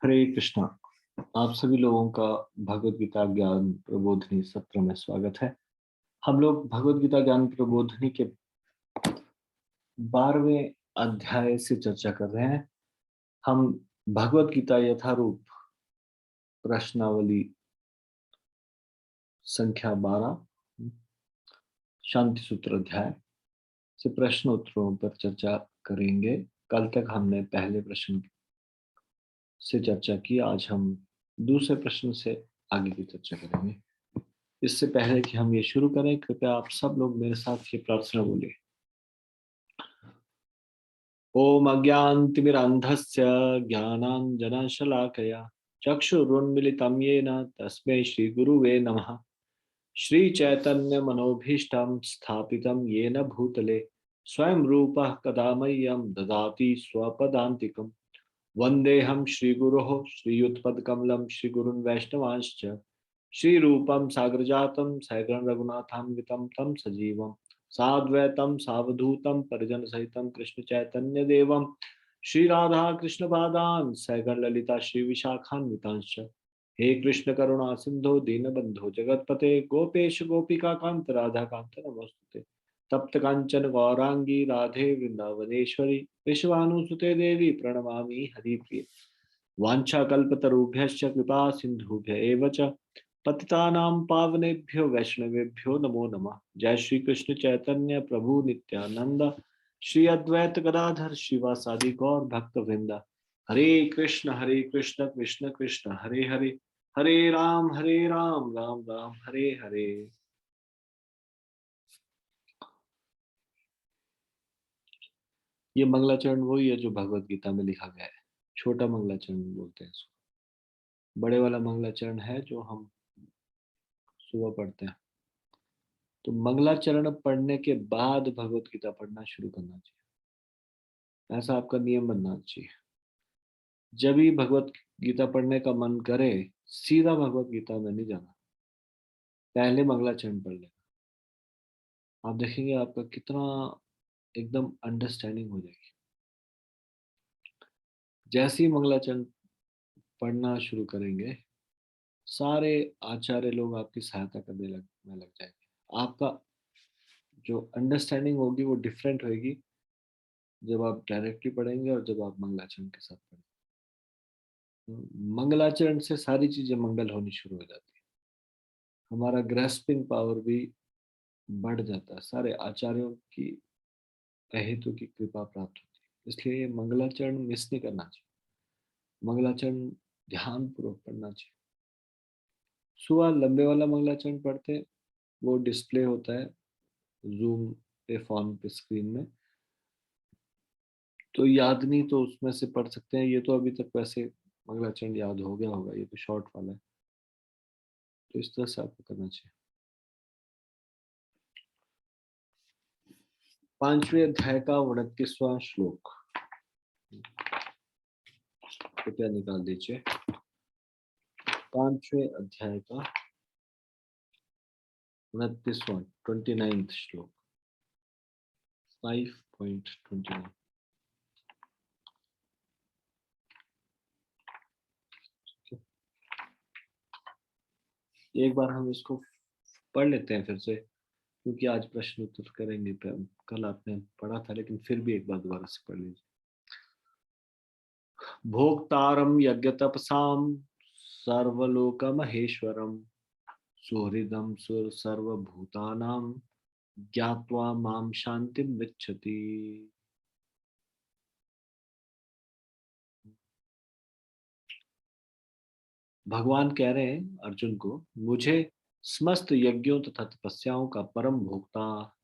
हरे कृष्णा। आप सभी लोगों का भगवत गीता ज्ञान प्रबोधिनी सत्र में स्वागत है। हम लोग भगवत गीता ज्ञान प्रबोधिनी के 12वें अध्याय से चर्चा कर रहे हैं। हम भगवत गीता यथारूप प्रश्नावली संख्या 12 शांति सूत्र अध्याय से प्रश्न उत्तरों पर चर्चा करेंगे। कल तक हमने पहले प्रश्न से चर्चा की, आज हम दूसरे प्रश्न से आगे की चर्चा करेंगे। इससे पहले कि हम ये शुरू करें, कृपया आप सब लोग मेरे साथ ये प्रार्थना बोलिए। ओम अज्ञानतिमिरान्धस्य ज्ञानाञ्जनशलाकया चक्षुरुन्मिलितं येन तस्मै श्रीगुरुवे नमः। श्रीचैतन्यमनोभीष्टं स्थापितं येन भूतले स्वयं रूपः कदा मह्यं ददाति स्वपदान्तिकम्। वन्देऽहं श्रीगुरोः श्रीयुतपदकमलं श्रीगुरुन् वैष्णवांश्च श्रीरूपं साग्रजातं सहगण रघुनाथान्वितं तं सजीवं साद्वैतं सावधूतं परिजनसहितं कृष्ण चैतन्य देवं श्रीराधा कृष्णपादान् सहगण ललिता श्रीविशाखान्वितांश्च। हे कृष्ण करुणा सिंधो दीनबंधो जगतपते गोपेश गोपिका कांत राधा कांत नमोस्तुते। तप्त कांचन गौरांगी राधे वृंदावनेश्वरी विश्वानुसुते देवी प्रणमामि हरिप्रिय। वाञ्छाकल्पतरुभ्यश्च कृपा सिन्धुभ्य एव च पतितानां पावनेभ्यो वैष्णवेभ्यो नमो नमः। जय श्री कृष्ण चैतन्य प्रभु नित्यानंद श्री अद्वैत गदाधर शिवासादि गौर भक्त वृंदा। हरे कृष्ण कृष्ण कृष्ण हरे हरे, हरे राम राम राम हरे हरे। ये मंगलाचरण वही है जो भगवत गीता में लिखा गया है। छोटा मंगलाचरण बोलते हैं इसको। बड़े वाला मंगलाचरण है जो हम सुबह पढ़ते हैं। तो मंगलाचरण पढ़ने के बाद भगवत गीता पढ़ना शुरू करना चाहिए, ऐसा आपका नियम बनना चाहिए। जब भी भगवत गीता पढ़ने का मन करे, सीधा भगवत गीता में नहीं जाना, पहले मंगलाचरण पढ़ लेना। आप देखेंगे आपका कितना एकदम अंडरस्टैंडिंग हो जाएगी। जैसे ही मंगलाचरण पढ़ना शुरू करेंगे, सारे आचार्य लोग आपकी सहायता करने लग जाएंगे। आपका जो अंडरस्टैंडिंग होगी वो डिफरेंट होगी जब आप डायरेक्टली पढ़ेंगे और जब आप मंगलाचरण के साथ पढ़ेंगे। मंगलाचरण से सारी चीजें मंगल होनी शुरू हो जाती है। हमारा ग्रेस्पिंग पावर भी बढ़ जाता है। सारे आचार्यों की अहेतु की कृपा प्राप्त होती है। इसलिए ये मंगलाचरण मिस नहीं करना चाहिए। मंगलाचरण ध्यान पूर्वक पढ़ना चाहिए। सुबह लंबे वाला मंगलाचरण पढ़ते, वो डिस्प्ले होता है जूम पे, फोन पे, स्क्रीन में। तो याद नहीं तो उसमें से पढ़ सकते हैं। ये तो अभी तक वैसे मंगलाचरण याद हो गया होगा, ये तो शॉर्ट वाला है। तो इस तरह से आपको करना चाहिए। 5वें अध्याय का 29वां श्लोक कृपया निकाल दीजिए। 5वें अध्याय का 29वां 29th श्लोक 5.29। एक बार हम इसको पढ़ लेते हैं फिर से, क्योंकि आज प्रश्न उत्तर करेंगे। कल आपने पढ़ा था, लेकिन फिर भी एक बार दोबारा से पढ़ लीजिए। भोक्तारं यज्ञतपसां सर्वलोकमहेश्वरं सुहृदं सर्वभूतानां ज्ञात्वा मां शांतिं गच्छति। भगवान कह रहे हैं अर्जुन को, मुझे समस्त यज्ञों तथा तपस्याओं का परम भोक्ता,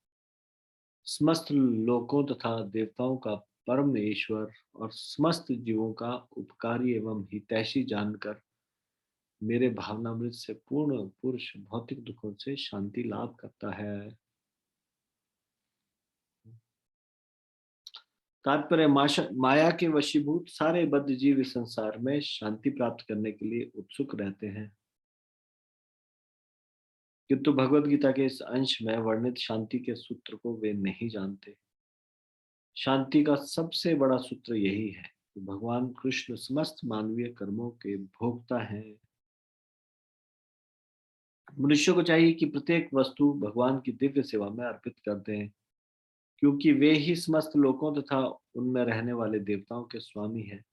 समस्त लोकों तथा देवताओं का परम ईश्वर और समस्त जीवों का उपकारी एवं हितैषी जानकर मेरे भावनामृत से पूर्ण पुरुष भौतिक दुखों से शांति लाभ करता है। तात्पर्य, माया के वशीभूत सारे बद्ध जीव इस संसार में शांति प्राप्त करने के लिए उत्सुक रहते हैं, किंतु भगवत गीता के इस अंश में वर्णित शांति के सूत्र को वे नहीं जानते। शांति का सबसे बड़ा सूत्र यही है, कि भगवान कृष्ण समस्त मानवीय कर्मों के भोक्ता हैं। मनुष्य को चाहिए कि प्रत्येक वस्तु भगवान की दिव्य सेवा में अर्पित कर दें, क्योंकि वे ही समस्त लोकों तथा उनमें रहने वाले देवताओं के स्वामी हैं।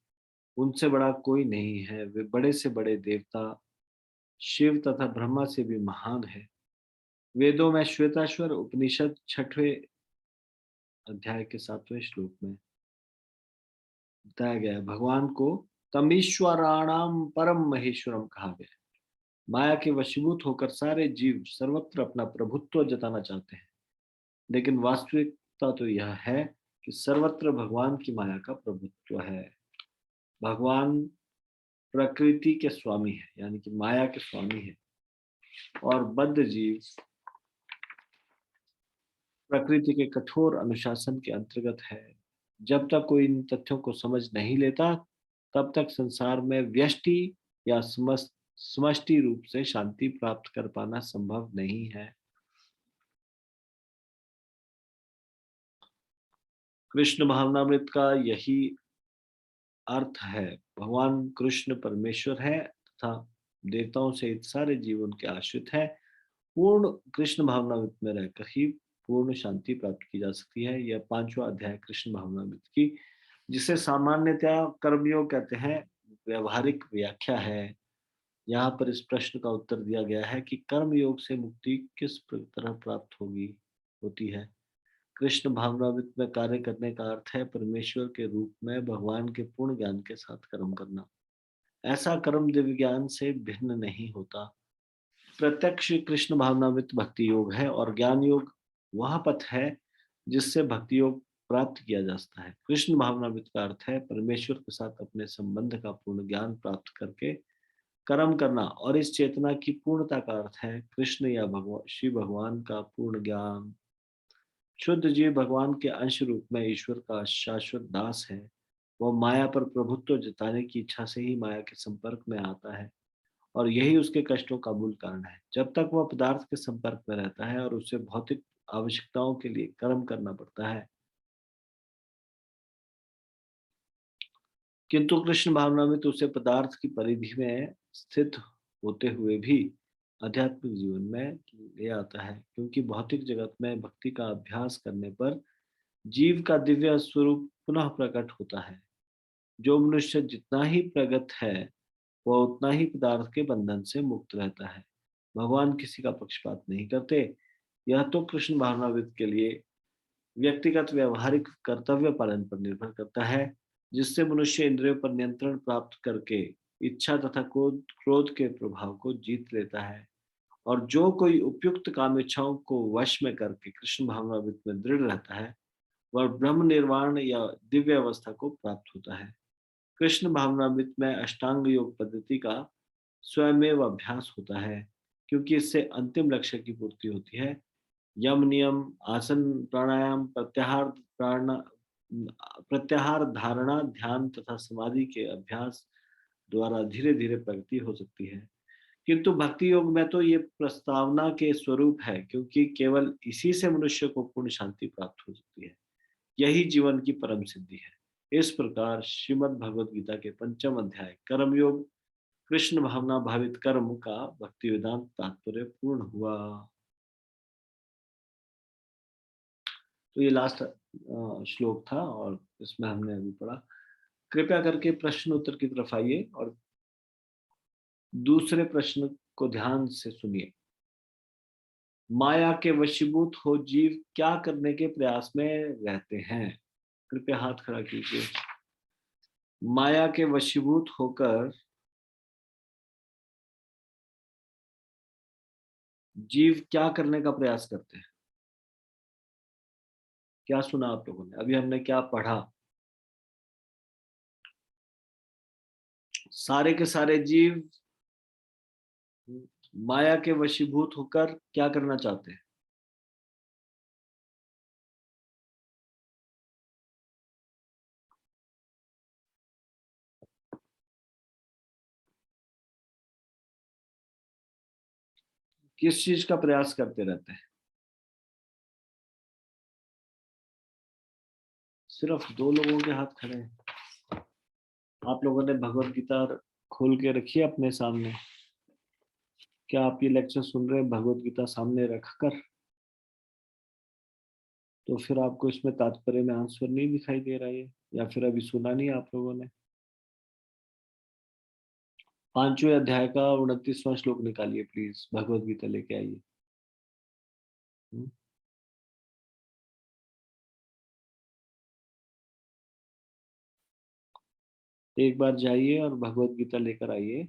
उनसे बड़ा कोई नहीं है। वे बड़े से बड़े देवता शिव तथा ब्रह्मा से भी महान है। वेदों में श्वेताश्वर उपनिषद 6वें अध्याय के 7वें श्लोक में बताया गया है, भगवान को तमीश्वराणाम परम महेश्वरम कहा गया है। माया के वशीभूत होकर सारे जीव सर्वत्र अपना प्रभुत्व जताना चाहते हैं, लेकिन वास्तविकता तो यह है कि सर्वत्र भगवान की माया का प्रभुत्व है। भगवान प्रकृति के स्वामी है, यानी कि माया के स्वामी है, और बद्ध जीव प्रकृति के कठोर अनुशासन के अंतर्गत है। जब तक कोई इन तथ्यों को समझ नहीं लेता, तब तक संसार में व्यष्टि या समष्टि रूप से शांति प्राप्त कर पाना संभव नहीं है। कृष्ण भावनामृत का यही अर्थ है। भगवान कृष्ण परमेश्वर है तथा देवताओं से सारे जीव उनके आश्रित हैं। पूर्ण कृष्ण भावनामृत में रहकर ही पूर्ण शांति प्राप्त की जा सकती है। यह 5वां अध्याय कृष्ण भावनामृत की, जिसे सामान्यतः कर्मयोग कहते हैं, व्यवहारिक व्याख्या है। यहाँ पर इस प्रश्न का उत्तर दिया गया है कि कर्म योग से मुक्ति किस तरह प्राप्त होती है। कृष्ण भावनामृत में कार्य करने का अर्थ है परमेश्वर के रूप में भगवान के पूर्ण ज्ञान के साथ कर्म करना। ऐसा कर्म दिव्य ज्ञान से भिन्न नहीं होता। प्रत्यक्ष कृष्ण भावनामृत भक्ति योग है, और ज्ञान योग वह पथ है जिससे भक्ति योग प्राप्त किया जा सकता है। कृष्ण भावनामृत का अर्थ है परमेश्वर के साथ अपने संबंध का पूर्ण ज्ञान प्राप्त करके कर्म करना, और इस चेतना की पूर्णता का अर्थ है कृष्ण या भगवान श्री भगवान का पूर्ण ज्ञान। शुद्ध जीव भगवान के अंश रूप में ईश्वर का शाश्वत दास है। वह माया पर प्रभुत्व जताने की इच्छा से ही माया के संपर्क में आता है, और यही उसके कष्टों का मूल कारण है। जब तक वह पदार्थ के संपर्क में रहता है और उसे भौतिक आवश्यकताओं के लिए कर्म करना पड़ता है, किंतु कृष्ण भावना में तो उसे पदार्थ की परिधि में स्थित होते हुए भी आध्यात्मिक जीवन में ले आता है, क्योंकि भौतिक जगत में भक्ति का अभ्यास करने पर जीव का दिव्य स्वरूप पुनः प्रकट होता है। जो मनुष्य जितना ही प्रगत है, वह उतना ही पदार्थ के बंधन से मुक्त रहता है। भगवान किसी का पक्षपात नहीं करते। यह तो कृष्ण भावनाविद के लिए व्यक्तिगत व्यवहारिक कर्तव्य पालन पर निर्भर करता है, जिससे मनुष्य इंद्रियों पर नियंत्रण प्राप्त करके इच्छा तथा क्रोध क्रोध के प्रभाव को जीत लेता है। और जो कोई उपयुक्त काम इच्छाओं को वश में करके कृष्ण भावनाविद में दृढ़ रहता है, वह ब्रह्म निर्वाण या दिव्य अवस्था को प्राप्त होता है। कृष्ण भावनामृत में अष्टांग योग पद्धति का स्वयमेव अभ्यास होता है, क्योंकि इससे अंतिम लक्ष्य की पूर्ति होती है। यम नियम, आसन, प्राणायाम, प्रत्याहार, धारणा, ध्यान तथा समाधि के अभ्यास द्वारा धीरे धीरे प्रगति हो सकती है। किंतु भक्ति योग में तो ये प्रस्तावना के स्वरूप है, क्योंकि केवल इसी से मनुष्य को पूर्ण शांति प्राप्त हो सकती है। यही जीवन की परम सिद्धि है। इस प्रकार श्रीमद् भगवद गीता के 5वें अध्याय कर्मयोग कृष्ण भावना भावित कर्म का भक्ति वेदांत तात्पर्य पूर्ण हुआ। तो ये लास्ट श्लोक था, और इसमें हमने अभी पढ़ा। कृपया करके प्रश्न उत्तर की तरफ आइए और दूसरे प्रश्न को ध्यान से सुनिए। माया के वशीभूत हो जीव क्या करने के प्रयास में रहते हैं? कृपया हाथ खड़ा कीजिए। माया के वशीभूत होकर जीव क्या करने का प्रयास करते हैं? क्या सुना आप लोगों ने? अभी हमने क्या पढ़ा? सारे के सारे जीव माया के वशीभूत होकर क्या करना चाहते हैं? किस चीज का प्रयास करते रहते हैं? सिर्फ दो लोगों के हाथ खड़े हैं। आप लोगों ने भगवत गीता खोल के रखी है अपने सामने? क्या आप ये लेक्चर सुन रहे हैं भगवत गीता सामने रखकर? तो फिर आपको इसमें तात्पर्य में आंसर नहीं दिखाई दे रहा है, या फिर अभी सुना नहीं आप लोगों ने? 5वें अध्याय का 29वां श्लोक निकालिए प्लीज, भगवत गीता लेके आइए। हम्म? एक बार जाइए और भगवत गीता लेकर आइए,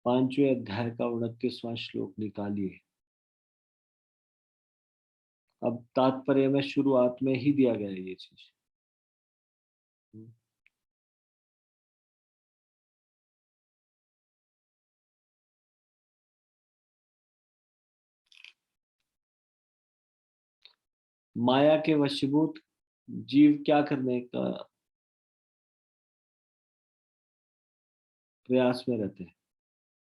5वें अध्याय का 29वां श्लोक निकालिए। अब तात्पर्य में शुरुआत में ही दिया गया है ये चीज। हम्म? माया के वशीभूत जीव क्या करने का प्रयास में रहते हैं?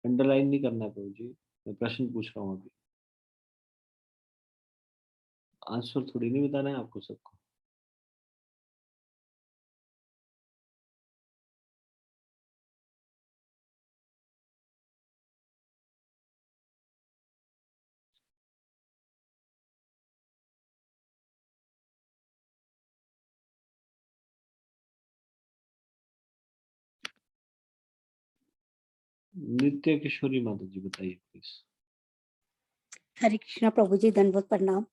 अंडरलाइन नहीं करना प्रभु जी, मैं प्रश्न पूछ रहा हूँ अभी, आंसर थोड़ी नहीं बताना है आपको सबको। नित्य किशोरी माता जी बताइए प्लीज। हरे कृष्णा प्रभु जी, दंडवत प्रणाम।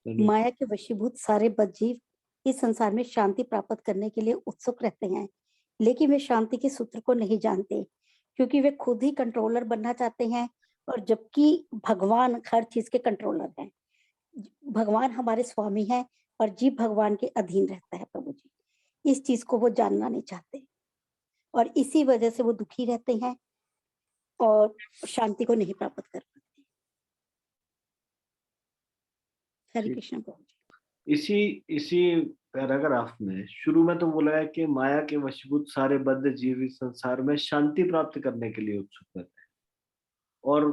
माया के वशीभूत सारे बदजीव इस संसार में शांति प्राप्त करने के लिए उत्सुक रहते हैं, लेकिन वे शांति के सूत्र को नहीं जानते, क्योंकि वे खुद ही कंट्रोलर बनना चाहते हैं, और जबकि भगवान हर चीज के कंट्रोलर हैं। भगवान हमारे स्वामी हैं और जीव भगवान के अधीन रहता है प्रभु जी। इस चीज को वो जानना नहीं चाहते, और इसी वजह से वो दुखी रहते हैं और शांति को नहीं प्राप्त कर पाते। हरे कृष्ण प्रभु जी। इसी इसी पैराग्राफ में शुरू में तो बोला है कि माया के वशीभूत सारे बद्ध जीव इस संसार में शांति प्राप्त करने के लिए उत्सुक रहते हैं, और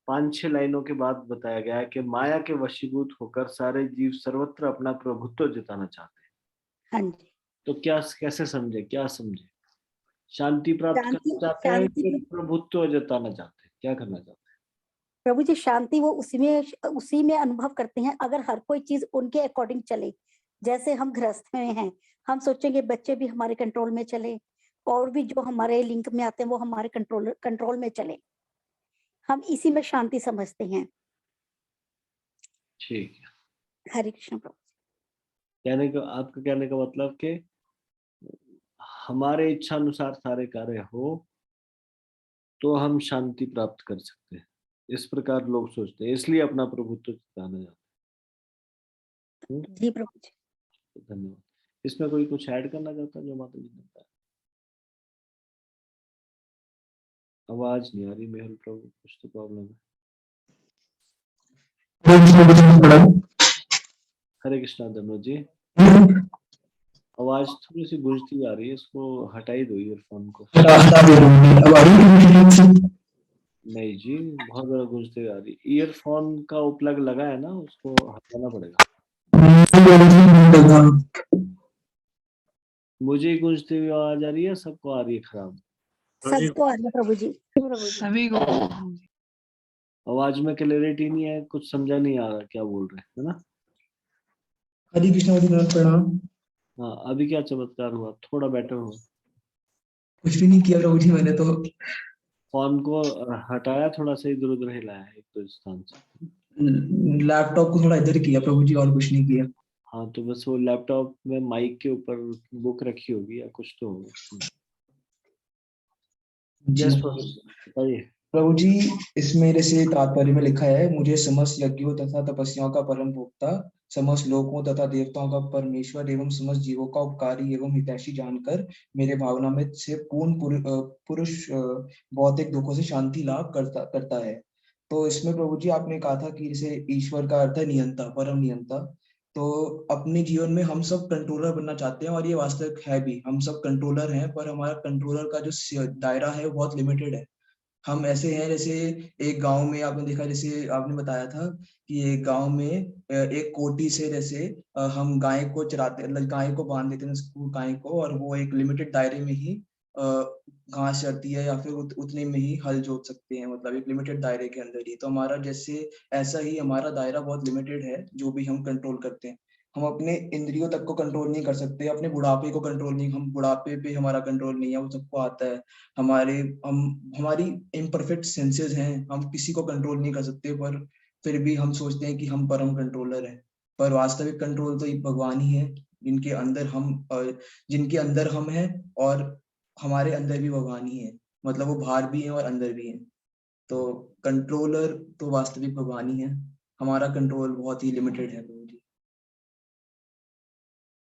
5-6 लाइनों के बाद बताया गया है कि माया के वशीभूत होकर सारे जीव सर्वत्र अपना प्रभुत्व जताना चाहते हैं। हाँ जी। तो क्या कैसे समझे, क्या समझे? शांति प्राप्त करना चाहते हैं कि प्रभुत्व जताना चाहते हैं? क्या करना चाहते हैं प्रभु जी? शांति वो उसी में अनुभव करते हैं, अगर हर कोई चीज उनके अकॉर्डिंग चले। जैसे हम गृहस्थ में हैं, हम सोचेंगे बच्चे भी हमारे कंट्रोल में चले, और भी जो हमारे लिंक में आते हैं वो हमारे कंट्रोल में चले। हम इसी में शांति समझते हैं। ठीक है। हरे कृष्ण प्रभु। कहने का आपका कहने का मतलब कि हमारे इच्छा अनुसार सारे कार्य हो तो हम शांति प्राप्त कर सकते हैं, इस प्रकार लोग सोचते हैं, इसलिए अपना प्रभुत्व जताना चाहते हैं। जी प्रभु जी। धन्यवाद। इसमें कोई कुछ ऐड करना चाहता है जो माता जी ने बताया? आवाज नहीं आ रही मेहल प्रभु, कुछ तो प्रॉब्लम है। हरे कृष्णा धन्यवाद जी। आवाज थोड़ी सी गूंजती आ रही है, इसको हटाई दो ईयरफोन को। नहीं जी, बहुत ज्यादा गूंजती आ रही। ईयरफोन का उपलग लगा है ना, उसको हटाना पड़ेगा। मुझे ही गूंजती हुई आवाज आ रही है, सबको आ रही है खराब? सबको आ रही है प्रभु जी। सभी को। आवाज में क्लैरिटी नहीं है, कुछ समझा नहीं आ रहा क्या बोल रहे हैं, है ना? हरे कृष्ण प्रणाम। हाँ, अभी क्या चमत्कार हुआ? थोड़ा बेटर हुआ? कुछ भी नहीं किया प्रभु जी, मैंने तो फोन को हटाया, थोड़ा सा इधर उधर हिलाया एक तो स्थान से। लैपटॉप को थोड़ा इधर किया प्रभु जी, और कुछ नहीं किया। हाँ, तो बस वो लैपटॉप में माइक के ऊपर बुक रखी होगी या कुछ तो होगा। जी बताइए प्रभु जी, इसमें जैसे तात्पर्य में लिखा है, मुझे समस्त यज्ञों तथा तपस्याओं का परम भोक्ता, समस्त लोकों तथा देवताओं का परमेश्वर एवं समस्त जीवों का उपकारी एवं हितैषी जानकर मेरे भावना में से पूर्ण पुरुष भौतिक दुखों से शांति लाभ करता है। तो इसमें प्रभु जी आपने कहा था कि जैसे ईश्वर का अर्थ है नियंता, परम नियंता। तो अपने जीवन में हम सब कंट्रोलर बनना चाहते हैं, और ये वास्तविक है भी, हम सब कंट्रोलर हैं, पर हमारा कंट्रोलर का जो दायरा है वो बहुत लिमिटेड है। हम ऐसे हैं जैसे एक गांव में आपने देखा, जैसे आपने बताया था कि एक गांव में एक कोटी से जैसे हम गाय को चराते, गाय को बांध देते हैं गाय को, और वो एक लिमिटेड दायरे में ही घास चरती है या फिर उतने में ही हल जोत सकते हैं, मतलब एक लिमिटेड दायरे के अंदर ही। तो हमारा जैसे ऐसा ही हमारा दायरा बहुत लिमिटेड है, जो भी हम कंट्रोल करते हैं। हम अपने इंद्रियों तक को कंट्रोल नहीं कर सकते, अपने बुढ़ापे को कंट्रोल नहीं, हम बुढ़ापे पे हमारा कंट्रोल नहीं है, वो सबको आता है। हमारी इम्परफेक्ट सेंसेस हैं, हम किसी को कंट्रोल नहीं कर सकते, पर फिर भी हम सोचते हैं कि हम परम कंट्रोलर हैं। पर वास्तविक कंट्रोल तो एक भगवान ही है, जिनके अंदर हम हैं, और हमारे अंदर भी भगवान ही है, मतलब वो बाहर भी हैं और अंदर भी हैं। तो कंट्रोलर तो वास्तविक भगवान ही है, हमारा कंट्रोल बहुत ही लिमिटेड है प्रभु जी।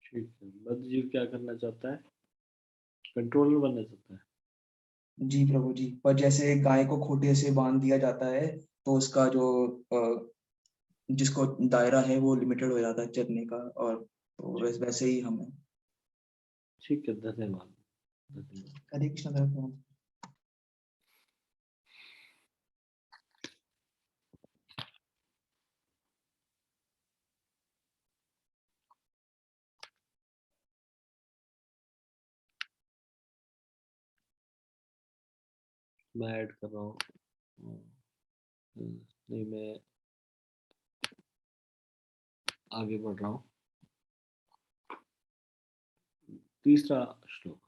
ठीक है, बद्ध जीव क्या करना चाहता है? कंट्रोलर बनना चाहता है। जी प्रभु जी, पर जैसे गाय को खूंटे से बांध दिया जाता है, तो उसका जो जिसको दायरा है वो लिमिटेड हो जाता है चरने का, और तो वैसे ही हम हैं। ठीक है, धन्यवाद धन्यवाद। हरे कृष्ण प्रभु। मैं ऐड कर रहा हूँ। नहीं, मैं आगे बढ़ रहा हूँ। तीसरा श्लोक।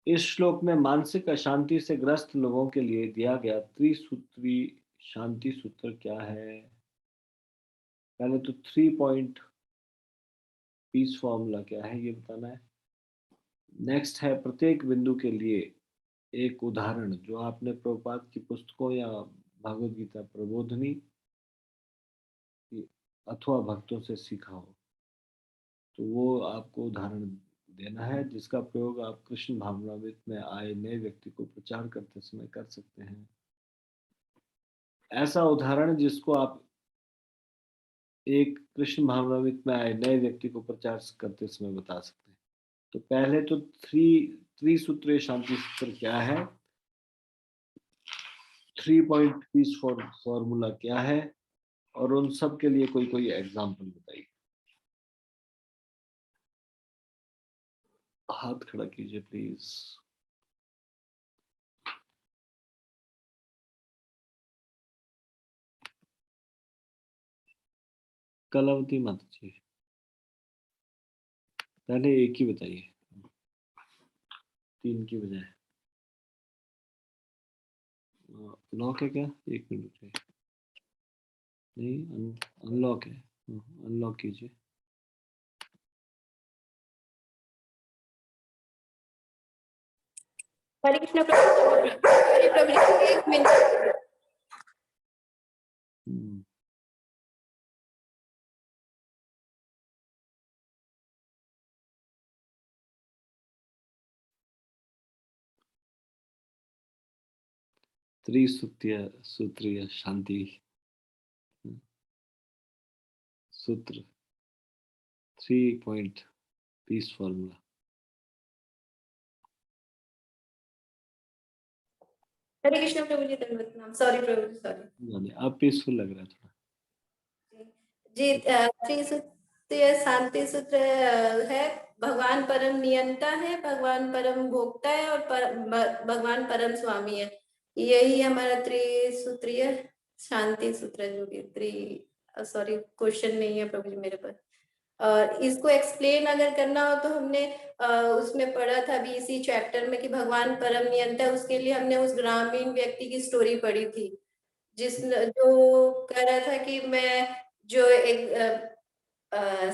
इस श्लोक में मानसिक अशांति से ग्रस्त लोगों के लिए दिया गया त्रिसूत्री शांति सूत्र क्या है? पहले तो 3 पॉइंट पीस फॉर्मूला क्या है ये बताना है। नेक्स्ट है प्रत्येक बिंदु के लिए एक उदाहरण जो आपने प्रभुपाद की पुस्तकों या भगवद गीता प्रबोधनी अथवा भक्तों से सीखा हो, तो वो आपको उदाहरण देना है जिसका प्रयोग आप कृष्ण भावनामृत में आए नए व्यक्ति को प्रचार करते समय कर सकते हैं। ऐसा उदाहरण जिसको आप एक कृष्ण भावनामृत में आए नए व्यक्ति को प्रचार करते समय बता सकते हैं। तो पहले तो त्रिसूत्रीय शांति सूत्र क्या है, 3 पॉइंट पीस फॉर्मूला क्या है, और उन सब के लिए कोई एग्जाम्पल बताइए। हाथ खड़ा कीजिए प्लीज। कलावती माता जी, पहले एक ही बताइए, 3 की बजाय। लॉक है क्या? 1 मिनट रुकिए। नहीं, अनलॉक है। अनलॉक कीजिए। हरे कृष्ण प्रभु। हरे प्रभु जी, 1 मिनट। सूत्रीय शांति सूत्र 3 पॉइंट पीस फॉर्मूला। हरे कृष्ण प्रभु जी, दंडवत प्रणाम। सॉरी प्रभु जी, सॉरी। आप पीसफुल लग रहा है थोड़ा। जी, त्रिसूत्रीय शांति सूत्र है, भगवान परम नियंता है, भगवान परम भोक्ता है, और भगवान परम स्वामी है। यही हमारा त्रिसूत्रीय शांति सूत्र है, जो कि सॉरी क्वेश्चन नहीं है प्रभु जी मेरे पास। और इसको एक्सप्लेन अगर करना हो तो हमने उसमें पढ़ा था अभी इसी चैप्टर में कि भगवान परम नियंता है, उसके लिए हमने उस ग्रामीण व्यक्ति की स्टोरी पढ़ी थी, जो कह रहा था कि मैं जो एक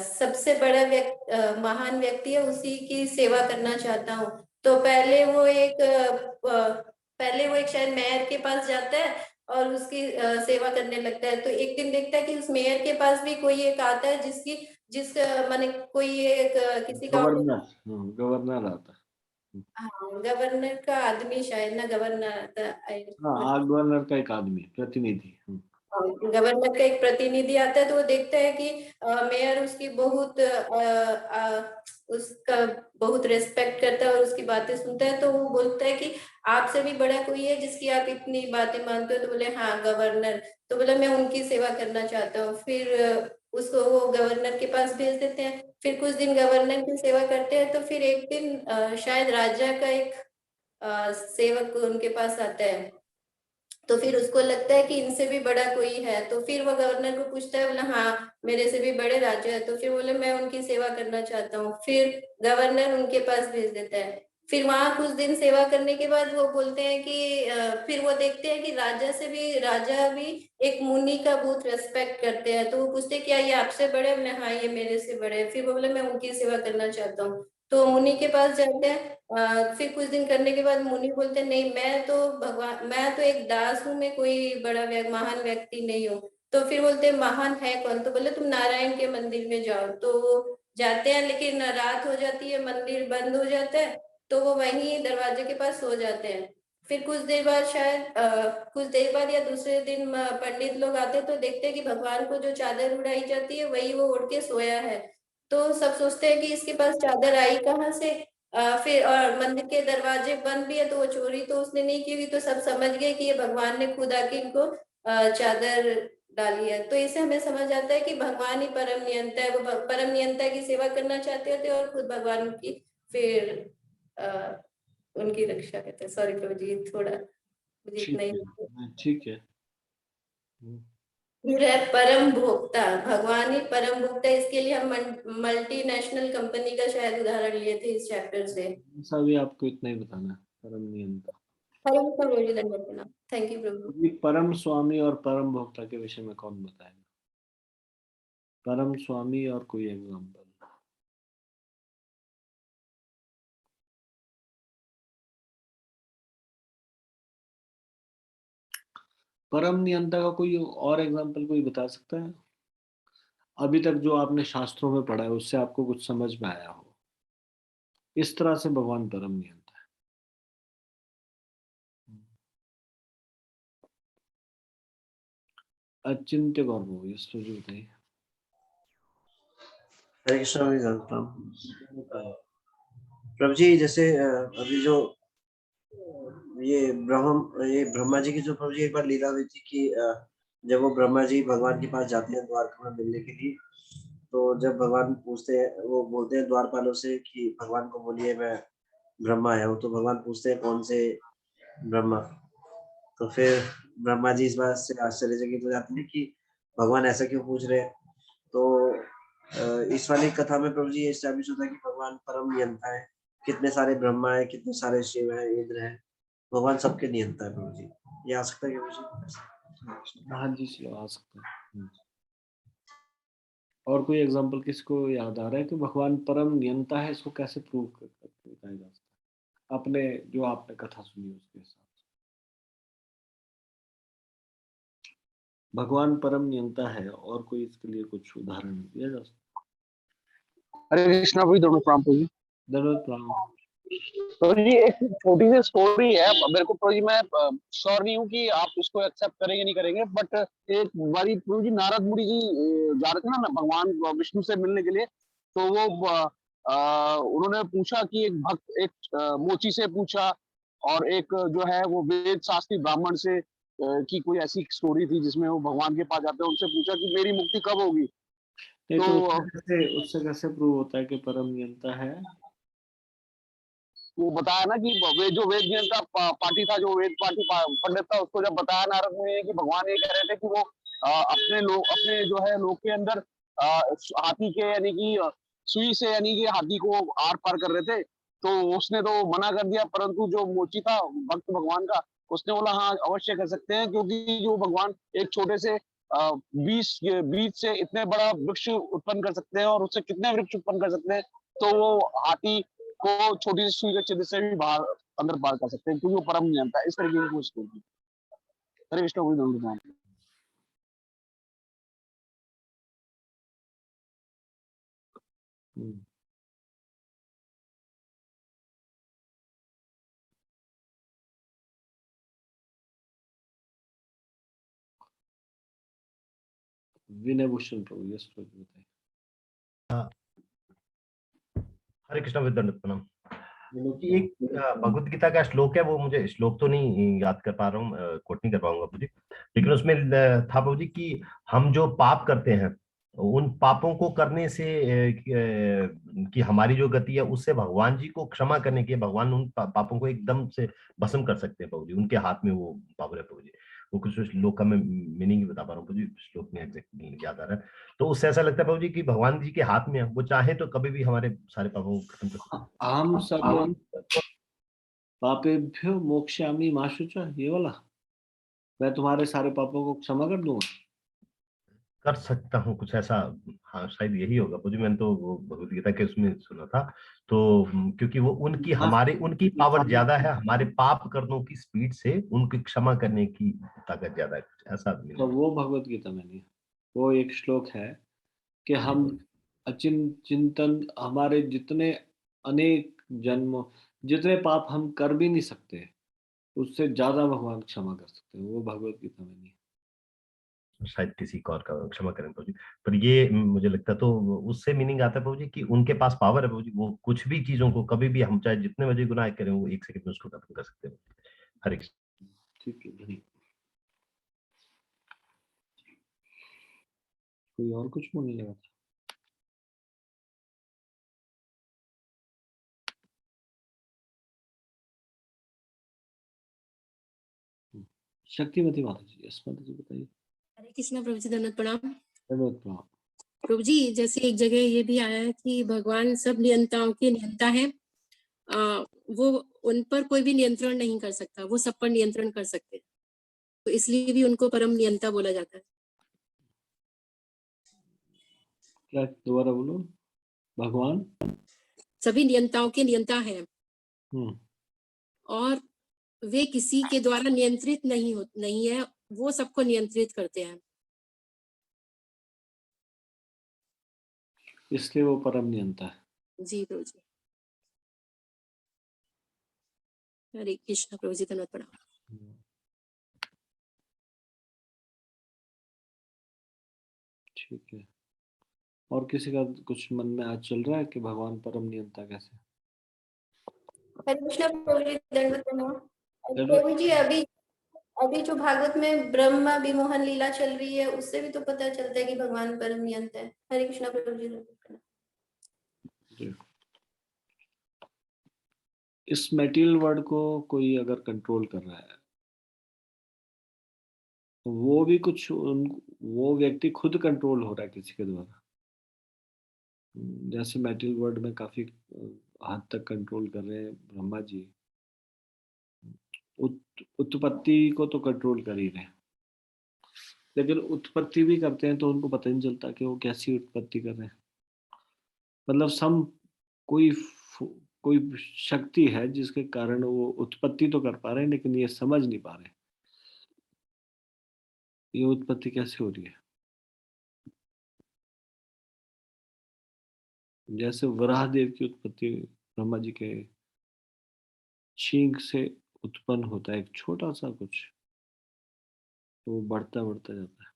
सबसे बड़ा महान व्यक्ति है उसी की सेवा करना चाहता हूँ। तो पहले वो एक शायद मेयर के पास जाता है और उसकी सेवा करने लगता है। तो एक दिन देखता है कि उस मेयर के पास भी कोई एक आता है जिस माने कोई एक किसी का गवर्नर आता। हाँ, गवर्नर का आदमी शायद ना, गवर्नर हाँ, गवर्नर का एक आदमी प्रतिनिधि। गवर्नर का एक प्रतिनिधि आता है। तो वो देखता है कि मेयर उसकी उसका बहुत रेस्पेक्ट करता है और उसकी बातें सुनता है। तो वो बोलता है कि आपसे भी बड़ा कोई है जिसकी आप इतनी बातें मानते हो? तो बोले हाँ, गवर्नर। तो बोला मैं उनकी सेवा करना चाहता हूँ। फिर उसको वो गवर्नर के पास भेज देते हैं। फिर कुछ दिन गवर्नर की सेवा करते हैं, तो फिर एक दिन शायद राजा का एक सेवक उनके पास आता है, तो फिर उसको लगता है कि इनसे भी बड़ा कोई है, तो फिर वो गवर्नर को पूछता है, बोला हाँ मेरे से भी बड़े राजा है, तो फिर बोले मैं उनकी सेवा करना चाहता हूँ। फिर गवर्नर उनके पास भेज देता है। फिर वहां कुछ दिन सेवा करने के बाद वो बोलते हैं कि फिर वो देखते हैं कि राजा भी एक मुनि का बहुत रेस्पेक्ट करते हैं, तो वो पूछते हैं क्या ये आपसे बड़े? बोले हाँ ये मेरे से बड़े। फिर वो बोले मैं उनकी सेवा करना चाहता हूँ। तो मुनि के पास जाते हैं। फिर कुछ दिन करने के बाद मुनि बोलते हैं नहीं मैं तो एक दास हूँ, मैं कोई बड़ा महान व्यक्ति नहीं हूँ। तो फिर बोलते हैं महान है कौन? तो बोले तुम नारायण के मंदिर में जाओ। तो वो जाते हैं, लेकिन रात हो जाती है, मंदिर बंद हो जाता है, तो वो वहीं दरवाजे के पास सो जाते हैं। फिर कुछ देर बाद कुछ देर बाद या दूसरे दिन पंडित लोग आते हैं, तो देखते हैं कि भगवान को जो चादर उड़ाई जाती है वही वो उड़ के सोया है। तो सब सोचते हैं कि इसके पास चादर आई कहाँ से? फिर और मंदिर के दरवाजे बंद भी है, तो वो चोरी तो उसने नहीं की हुई, तो सब समझ गए कि ये भगवान ने खुद आके इनको चादर डाली है। तो इससे हमें समझ आता है कि भगवान ही परम नियंता है। वो परम नियंता की सेवा करना चाहते थे और खुद भगवान की फिर उनकी रक्षा करते हैं। सॉरी प्रभु जी, थोड़ा मुझे इतना ही। ठीक है। फिर है परम भोक्ता। भगवान ही परम भोक्ता है, इसके लिए हम मल्टीनेशनल कंपनी का शायद उदाहरण लिए थे इस चैप्टर से। ऐसा भी आपको इतना ही बताना है, परम नियंता। थैंक यू प्रभु। ये परम स्वामी और परम भोक्ता के विषय में कौन बताएगा? परम स्वामी और कोई एग्जाम्पल? परम नियंता का कोई और एग्जाम्पल कोई बता सकता है? अभी तक जो आपने शास्त्रों में पढ़ा है उससे आपको कुछ समझ में आया हो, इस तरह से भगवान परम नियंता है। अचिंत्य गौरव, यस तो जी बताइए। हरे कृष्ण प्रभु जी, जैसे अभी जो ये ब्रह्मा जी की जो प्रभु जी एक बार लीला हुई थी कि जब वो ब्रह्मा जी भगवान के पास जाते हैं द्वारका में मिलने के लिए, तो जब भगवान पूछते हैं, वो बोलते हैं द्वारपालों से कि भगवान को बोलिए मैं ब्रह्मा आया हूँ, तो भगवान पूछते हैं कौन से ब्रह्मा? तो फिर ब्रह्मा जी इस बात से आश्चर्यचकित हो जाते हैं कि भगवान ऐसा क्यों पूछ रहे हैं। तो इस वाली कथा में प्रभु जी ये एस्टैब्लिश होता है कि भगवान परम नियंता है। कितने सारे ब्रह्मा है, कितने सारे शिव है, इंद्र है, भगवान सबके नियंता है प्रभु जी। ये आ सकता है क्या प्रभु जी? हाँ जी, आ सकता है। और कोई एग्जांपल किसको याद आ रहा है कि भगवान परम नियंता है? इसको कैसे प्रूव करके बताया जा सकता है अपने जो आपने कथा सुनी उसके हिसाब से? भगवान परम नियंता है और कोई इसके लिए कुछ उदाहरण दिया जा सकता हरे कृष्णा भाई, दोनों प्रणाम प्रभु जी। है? प्रणाम। तो जी एक छोटी सी स्टोरी है, मेरे को प्रभु जी मैं श्योर नहीं हूँ कि आप इसको एक्सेप्ट करेंगे नहीं करेंगे, बट एक बारी प्रभु जी नारद मुनि जी जा रहे थे ना भगवान विष्णु से मिलने के लिए, तो वो उन्होंने पूछा कि एक भक्त एक मोची से पूछा और एक जो है वो वेद शास्त्री ब्राह्मण से की कोई ऐसी स्टोरी थी जिसमें वो भगवान के पास जाते हैं, उनसे पूछा कि मेरी मुक्ति कब होगी। नहीं तो तो उससे कैसे प्रूव होता है कि परम नियंता है? वो बताया ना कि जो वेद नियंता पार्टी था, जो वेद पार्टी पंडित था, उसको जब बताया नारद मुनि ने कि भगवान ये कह रहे थे कि वो अपने जो है लोक के अंदर हाथी के यानी कि सुई से यानी कि हाथी को आर पार कर रहे थे, तो उसने तो मना कर दिया, परंतु जो मोची था भक्त भगवान का, उसने बोला हाँ अवश्य कर सकते हैं, क्योंकि जो भगवान एक छोटे से बीज से इतने बड़ा वृक्ष उत्पन्न कर सकते हैं और उससे कितने वृक्ष उत्पन्न कर सकते हैं, तो वो हाथी को छोटी सी सुई के छिद्र से भी बाहर अंदर पार कर सकते हैं, क्योंकि वो परम नियंता है। इस तरीके की कोशिश होगी। हरे विष्णु भगवान। विनय भूषण प्रभु, यस प्रभु बताइए। हरे कृष्ण विद्यानंद प्रणाम। एक भगवत गीता का श्लोक है, वो मुझे श्लोक तो नहीं याद कर पा रहा हूँ, कोट नहीं कर पाऊंगा प्रभु जी, लेकिन उसमें था प्रभु जी कि हम जो पाप करते हैं उन पापों को करने से कि हमारी जो गति है उससे भगवान जी को क्षमा करने के भगवान उन पापों को एकदम से भस्म कर सकते हैं प्रभु जी। उनके हाथ में वो पावर है प्रभु जी। वो कुछ श्लोक का मैं मीनिंग बता पा रहा हूँ प्रभु जी, श्लोक में एग्जैक्ट याद आ रहा है। तो उससे ऐसा लगता है प्रभु जी कि भगवान जी के हाथ में है, वो चाहे तो कभी भी हमारे सारे पापों को खत्म कर सकते हैं। हम सब पापेभ्यो मोक्षयामि मा शुचः, ये वाला, मैं तुम्हारे सारे पापों को क्षमा कर दूंगा। कर सकता हूँ कुछ ऐसा। हाँ शायद यही होगा मुझे, मैंने तो वो भगवत गीता के उसमें सुना था। तो क्योंकि वो उनकी पावर ज्यादा है हमारे पाप कर्मों की स्पीड से, उनकी क्षमा करने की ताकत ज्यादा है, कुछ ऐसा तो वो भगवत गीता में नहीं है, वो एक श्लोक है कि हम चिंतन हमारे जितने अनेक जन्म, जितने पाप हम कर भी नहीं सकते, उससे ज्यादा भगवान क्षमा कर सकते हैं। वो भगवत गीता में नहीं है। शायद किसी को और का क्षमा करें प्रभु जी। पर ये मुझे लगता है तो उससे मीनिंग आता है प्रभु जी कि उनके पास पावर है प्रभु जी, वो कुछ भी चीजों को कभी भी, हम चाहे जितने बजे गुनाह करें वो 1 सेकंड में उसको खत्म कर सकते हैं। हरे कृष्ण। ठीक है, धन्यवाद। कोई और कुछ बोलने लगा था? शक्तिमती माता जी, यस माता जी बताइए। हरे कृष्णा प्रभु जी, धन्यवाद प्रणाम। धन्यवाद प्रणाम। प्रभु जी जैसे एक जगह ये भी आया है कि भगवान सब नियंताओं के नियंता है, वो उन पर कोई भी नियंत्रण नहीं कर सकता, वो सब पर नियंत्रण कर सकते हैं, तो इसलिए भी उनको परम नियंता बोला जाता है। क्या, दोबारा बोलो। भगवान सभी नियंताओं के नियंता है और वे किसी के द्वारा नियंत्रित नहीं है, वो सबको नियंत्रित करते हैं, इसलिए वो परम नियंता है। जी प्रभु जी। हरे कृष्ण प्रभु जी, धन्यवाद प्रणाम। ठीक है, और किसी का कुछ मन में आज चल रहा है कि भगवान परम नियंता कैसे? हरे कृष्णा प्रभु जी, दंडवत प्रणाम। प्रभु जी अभी जो भागवत में ब्रह्मा विमोहन लीला चल रही है, उससे भी तो पता चलता है कि भगवान परम नियंता है। हरे कृष्णा प्रभु जी। इस मेटीरियल वर्ल्ड को कोई अगर कंट्रोल कर रहा है तो वो भी कुछ वो व्यक्ति खुद कंट्रोल हो रहा है किसी के द्वारा। जैसे मेटीरियल वर्ल्ड में काफी हद तक कंट्रोल कर रहे हैं ब्रह्मा जी, उत्पत्ति को तो कंट्रोल कर ही रहे हैं, लेकिन उत्पत्ति भी करते हैं तो उनको पता नहीं चलता कि वो कैसी उत्पत्ति कर रहे हैं। मतलब सम कोई कोई शक्ति है जिसके कारण वो उत्पत्ति तो कर पा रहे हैं, लेकिन ये समझ नहीं पा रहे ये उत्पत्ति कैसे हो रही है। जैसे वराहदेव की उत्पत्ति ब्रह्मा जी के छींक से उत्पन्न होता है एक छोटा सा कुछ, तो वो बढ़ता बढ़ता जाता है।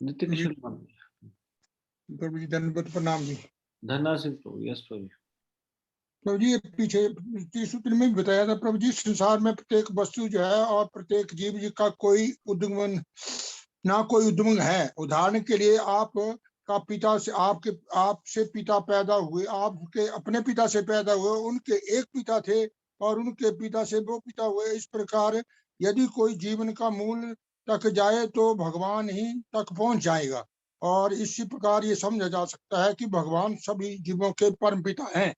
नित्य किशोर प्रभु जी, दंडवत प्रणाम जी। धन्ना सिंह प्रभु, यस प्रभु। प्रभु जी पीछे सूत्र में भी बताया था प्रभु जी, संसार में प्रत्येक वस्तु जो है और प्रत्येक जीव जी का कोई उद्गमन ना कोई उद्गमन है। उदाहरण के लिए आप का पिता से आपसे पिता पैदा हुए, आपके अपने पिता से पैदा हुए, उनके एक पिता थे और उनके पिता से वो पिता हुए। इस प्रकार यदि कोई जीवन का मूल तक जाए तो भगवान ही तक पहुंच जाएगा, और इसी प्रकार ये समझा जा सकता है कि भगवान सभी जीवों के परम पिता हैं।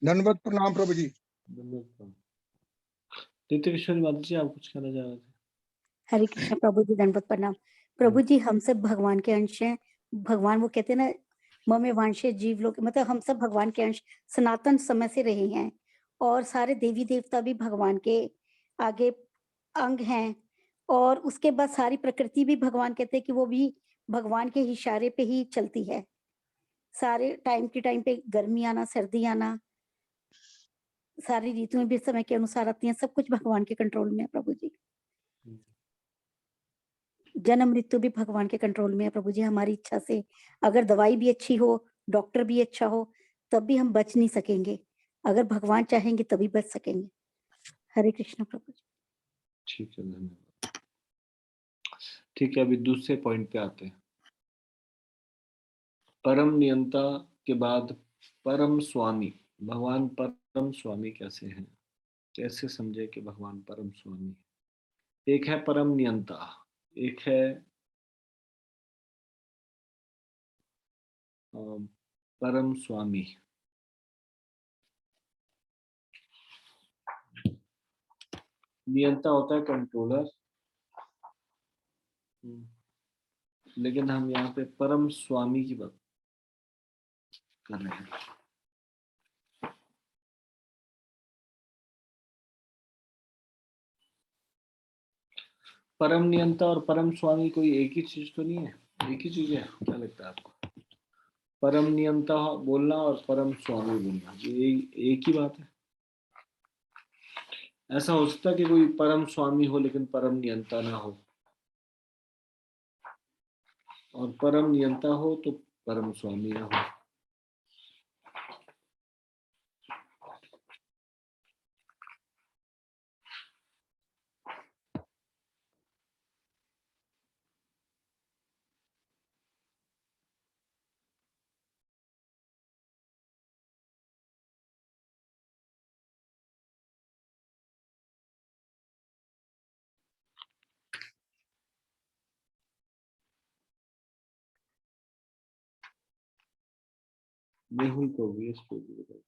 धन्यवाद प्रणाम प्रभु जी। नित्य किशोर माता जी, आप कुछ कहना चाह रहे थे? हरे कृष्ण प्रभु जी, दंडवत प्रणाम। प्रभु जी हम सब भगवान के अंश हैं। भगवान वो कहते हैं ना, ममे वांशे जीव लोग, मतलब हम सब भगवान के अंश सनातन समय से रहे हैं, और सारे देवी देवता भी भगवान के आगे अंग हैं, और उसके बाद सारी प्रकृति भी भगवान कहते हैं कि वो भी भगवान के इशारे पे ही चलती है। सारे टाइम के टाइम पे गर्मी आना, सर्दी आना, सारी ऋतुएं भी समय के अनुसार आती हैं, सब कुछ भगवान के कंट्रोल में है प्रभु जी। जन्म मृत्यु भी भगवान के कंट्रोल में है प्रभु जी। हमारी इच्छा से अगर दवाई भी अच्छी हो, डॉक्टर भी अच्छा हो, तब भी हम बच नहीं सकेंगे। अगर भगवान चाहेंगे तभी बच सकेंगे। हरे कृष्ण प्रभु जी। ठीक है, धन्यवाद। ठीक है, अभी दूसरे पॉइंट पे आते हैं। परम नियंता के बाद परम स्वामी। भगवान परम स्वामी कैसे हैं? कैसे समझे कि भगवान परम स्वामी है? एक है परम नियंता, एक है परम स्वामी। नियंता होता है कंट्रोलर, लेकिन हम यहाँ पे परम स्वामी की बात कर रहे हैं। परम नियंता और परम स्वामी कोई एक ही चीज तो नहीं है? एक ही चीज है? क्या लगता है आपको? परम नियंता बोलना और परम स्वामी बोलना, ये एक ही बात है? ऐसा हो सकता है कि कोई परम स्वामी हो लेकिन परम नियंता ना हो, और परम नियंता हो तो परम स्वामी ना हो। मेहुल को भी इसको भी बताओ।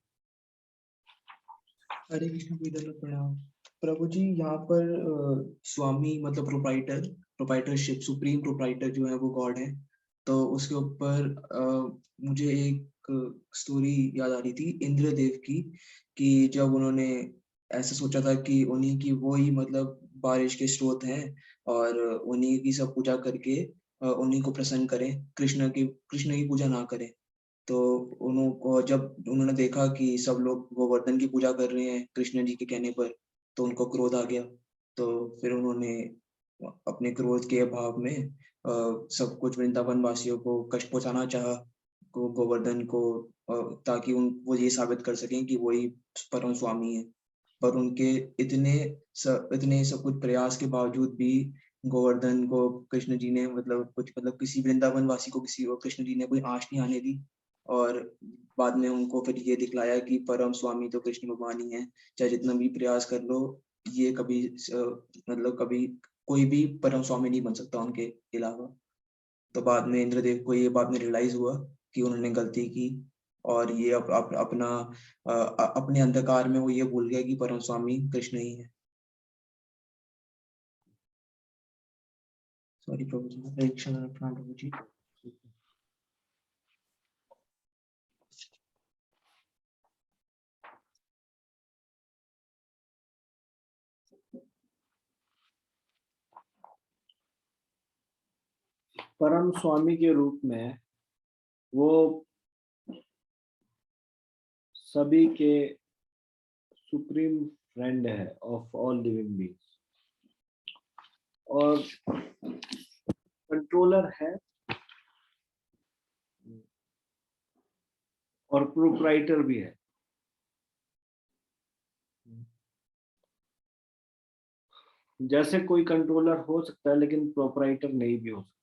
हरे कृष्ण विद्यालय प्रणाम। प्रभु जी, यहाँ पर स्वामी मतलब प्रोप्राइटरशिप, सुप्रीम प्रोप्राइटर जो है वो गॉड है। तो उसके ऊपर मुझे एक स्टोरी याद आ रही थी इंद्रदेव की, कि जब उन्होंने ऐसा सोचा था कि उन्हीं की वो ही मतलब बारिश के स्रोत हैं और उन्हीं की सब पूजा करके उन्हीं को प्रसन्न करें, कृष्ण की पूजा ना करें। तो उनको जब उन्होंने देखा कि सब लोग गोवर्धन की पूजा कर रहे हैं कृष्ण जी के कहने पर, तो उनको क्रोध आ गया। तो फिर उन्होंने अपने क्रोध के अभाव में सब कुछ वृंदावन वासियों को कष्ट पहुंचाना चाहा, गोवर्धन को, ताकि वो ये साबित कर सकें कि वही परम स्वामी है। पर उनके इतने सब कुछ प्रयास के बावजूद भी गोवर्धन को कृष्ण जी ने मतलब किसी वृंदावन वासी को किसी और कृष्ण जी ने कोई आँच नहीं आने दी। और बाद में उनको फिर ये दिखलाया कि परम स्वामी तो कृष्ण भगवान ही है, चाहे जितना भी प्रयास कर लो, ये कभी मतलब कभी कोई भी परम स्वामी नहीं बन सकता उनके अलावा। तो बाद में इंद्रदेव को ये बात में रियलाइज हुआ कि उन्होंने गलती की, और ये अपने अंधकार में वो ये भूल गया कि परम स्वामी कृष्ण ही है। सॉरी प्रभु जी, हरे कृष्ण प्रभु जी। परम स्वामी के रूप में वो सभी के सुप्रीम फ्रेंड है ऑफ ऑल लिविंग बीइंग्स, और कंट्रोलर है और प्रोप्राइटर भी है। जैसे कोई कंट्रोलर हो सकता है लेकिन प्रोप्राइटर नहीं भी हो सकता।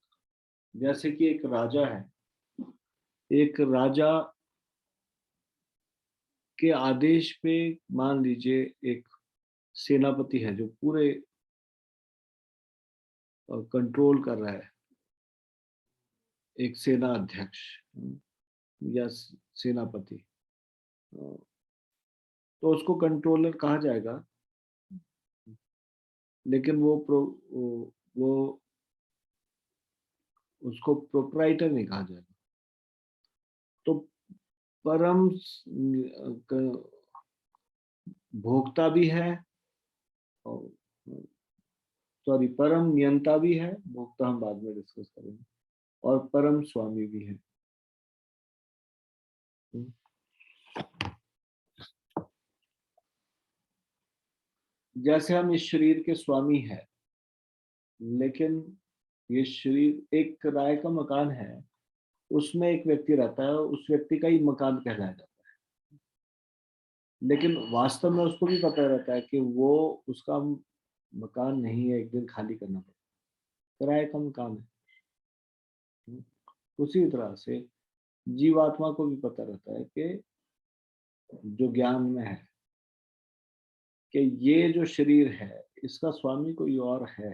जैसे कि एक राजा है, एक राजा के आदेश पे मान लीजिए एक सेनापति है जो पूरे कंट्रोल कर रहा है, एक सेना अध्यक्ष या सेनापति, तो उसको कंट्रोलर कहा जाएगा, लेकिन वो उसको प्रोप्राइटर नहीं कहा जाएगा। तो परम भोक्ता भी है, सॉरी परम नियंता भी है, भोक्ता हम बाद में डिस्कस करेंगे, और परम स्वामी भी है। जैसे हम इस शरीर के स्वामी हैं, लेकिन ये शरीर एक किराए का मकान है, उसमें एक व्यक्ति रहता है, उस व्यक्ति का ही मकान कहलाया जाता है, लेकिन वास्तव में उसको भी पता रहता है कि वो उसका मकान नहीं है, एक दिन खाली करना पड़ेगा, किराए का मकान है। उसी तरह से जीवात्मा को भी पता रहता है कि जो ज्ञान में है कि ये जो शरीर है इसका स्वामी कोई और है।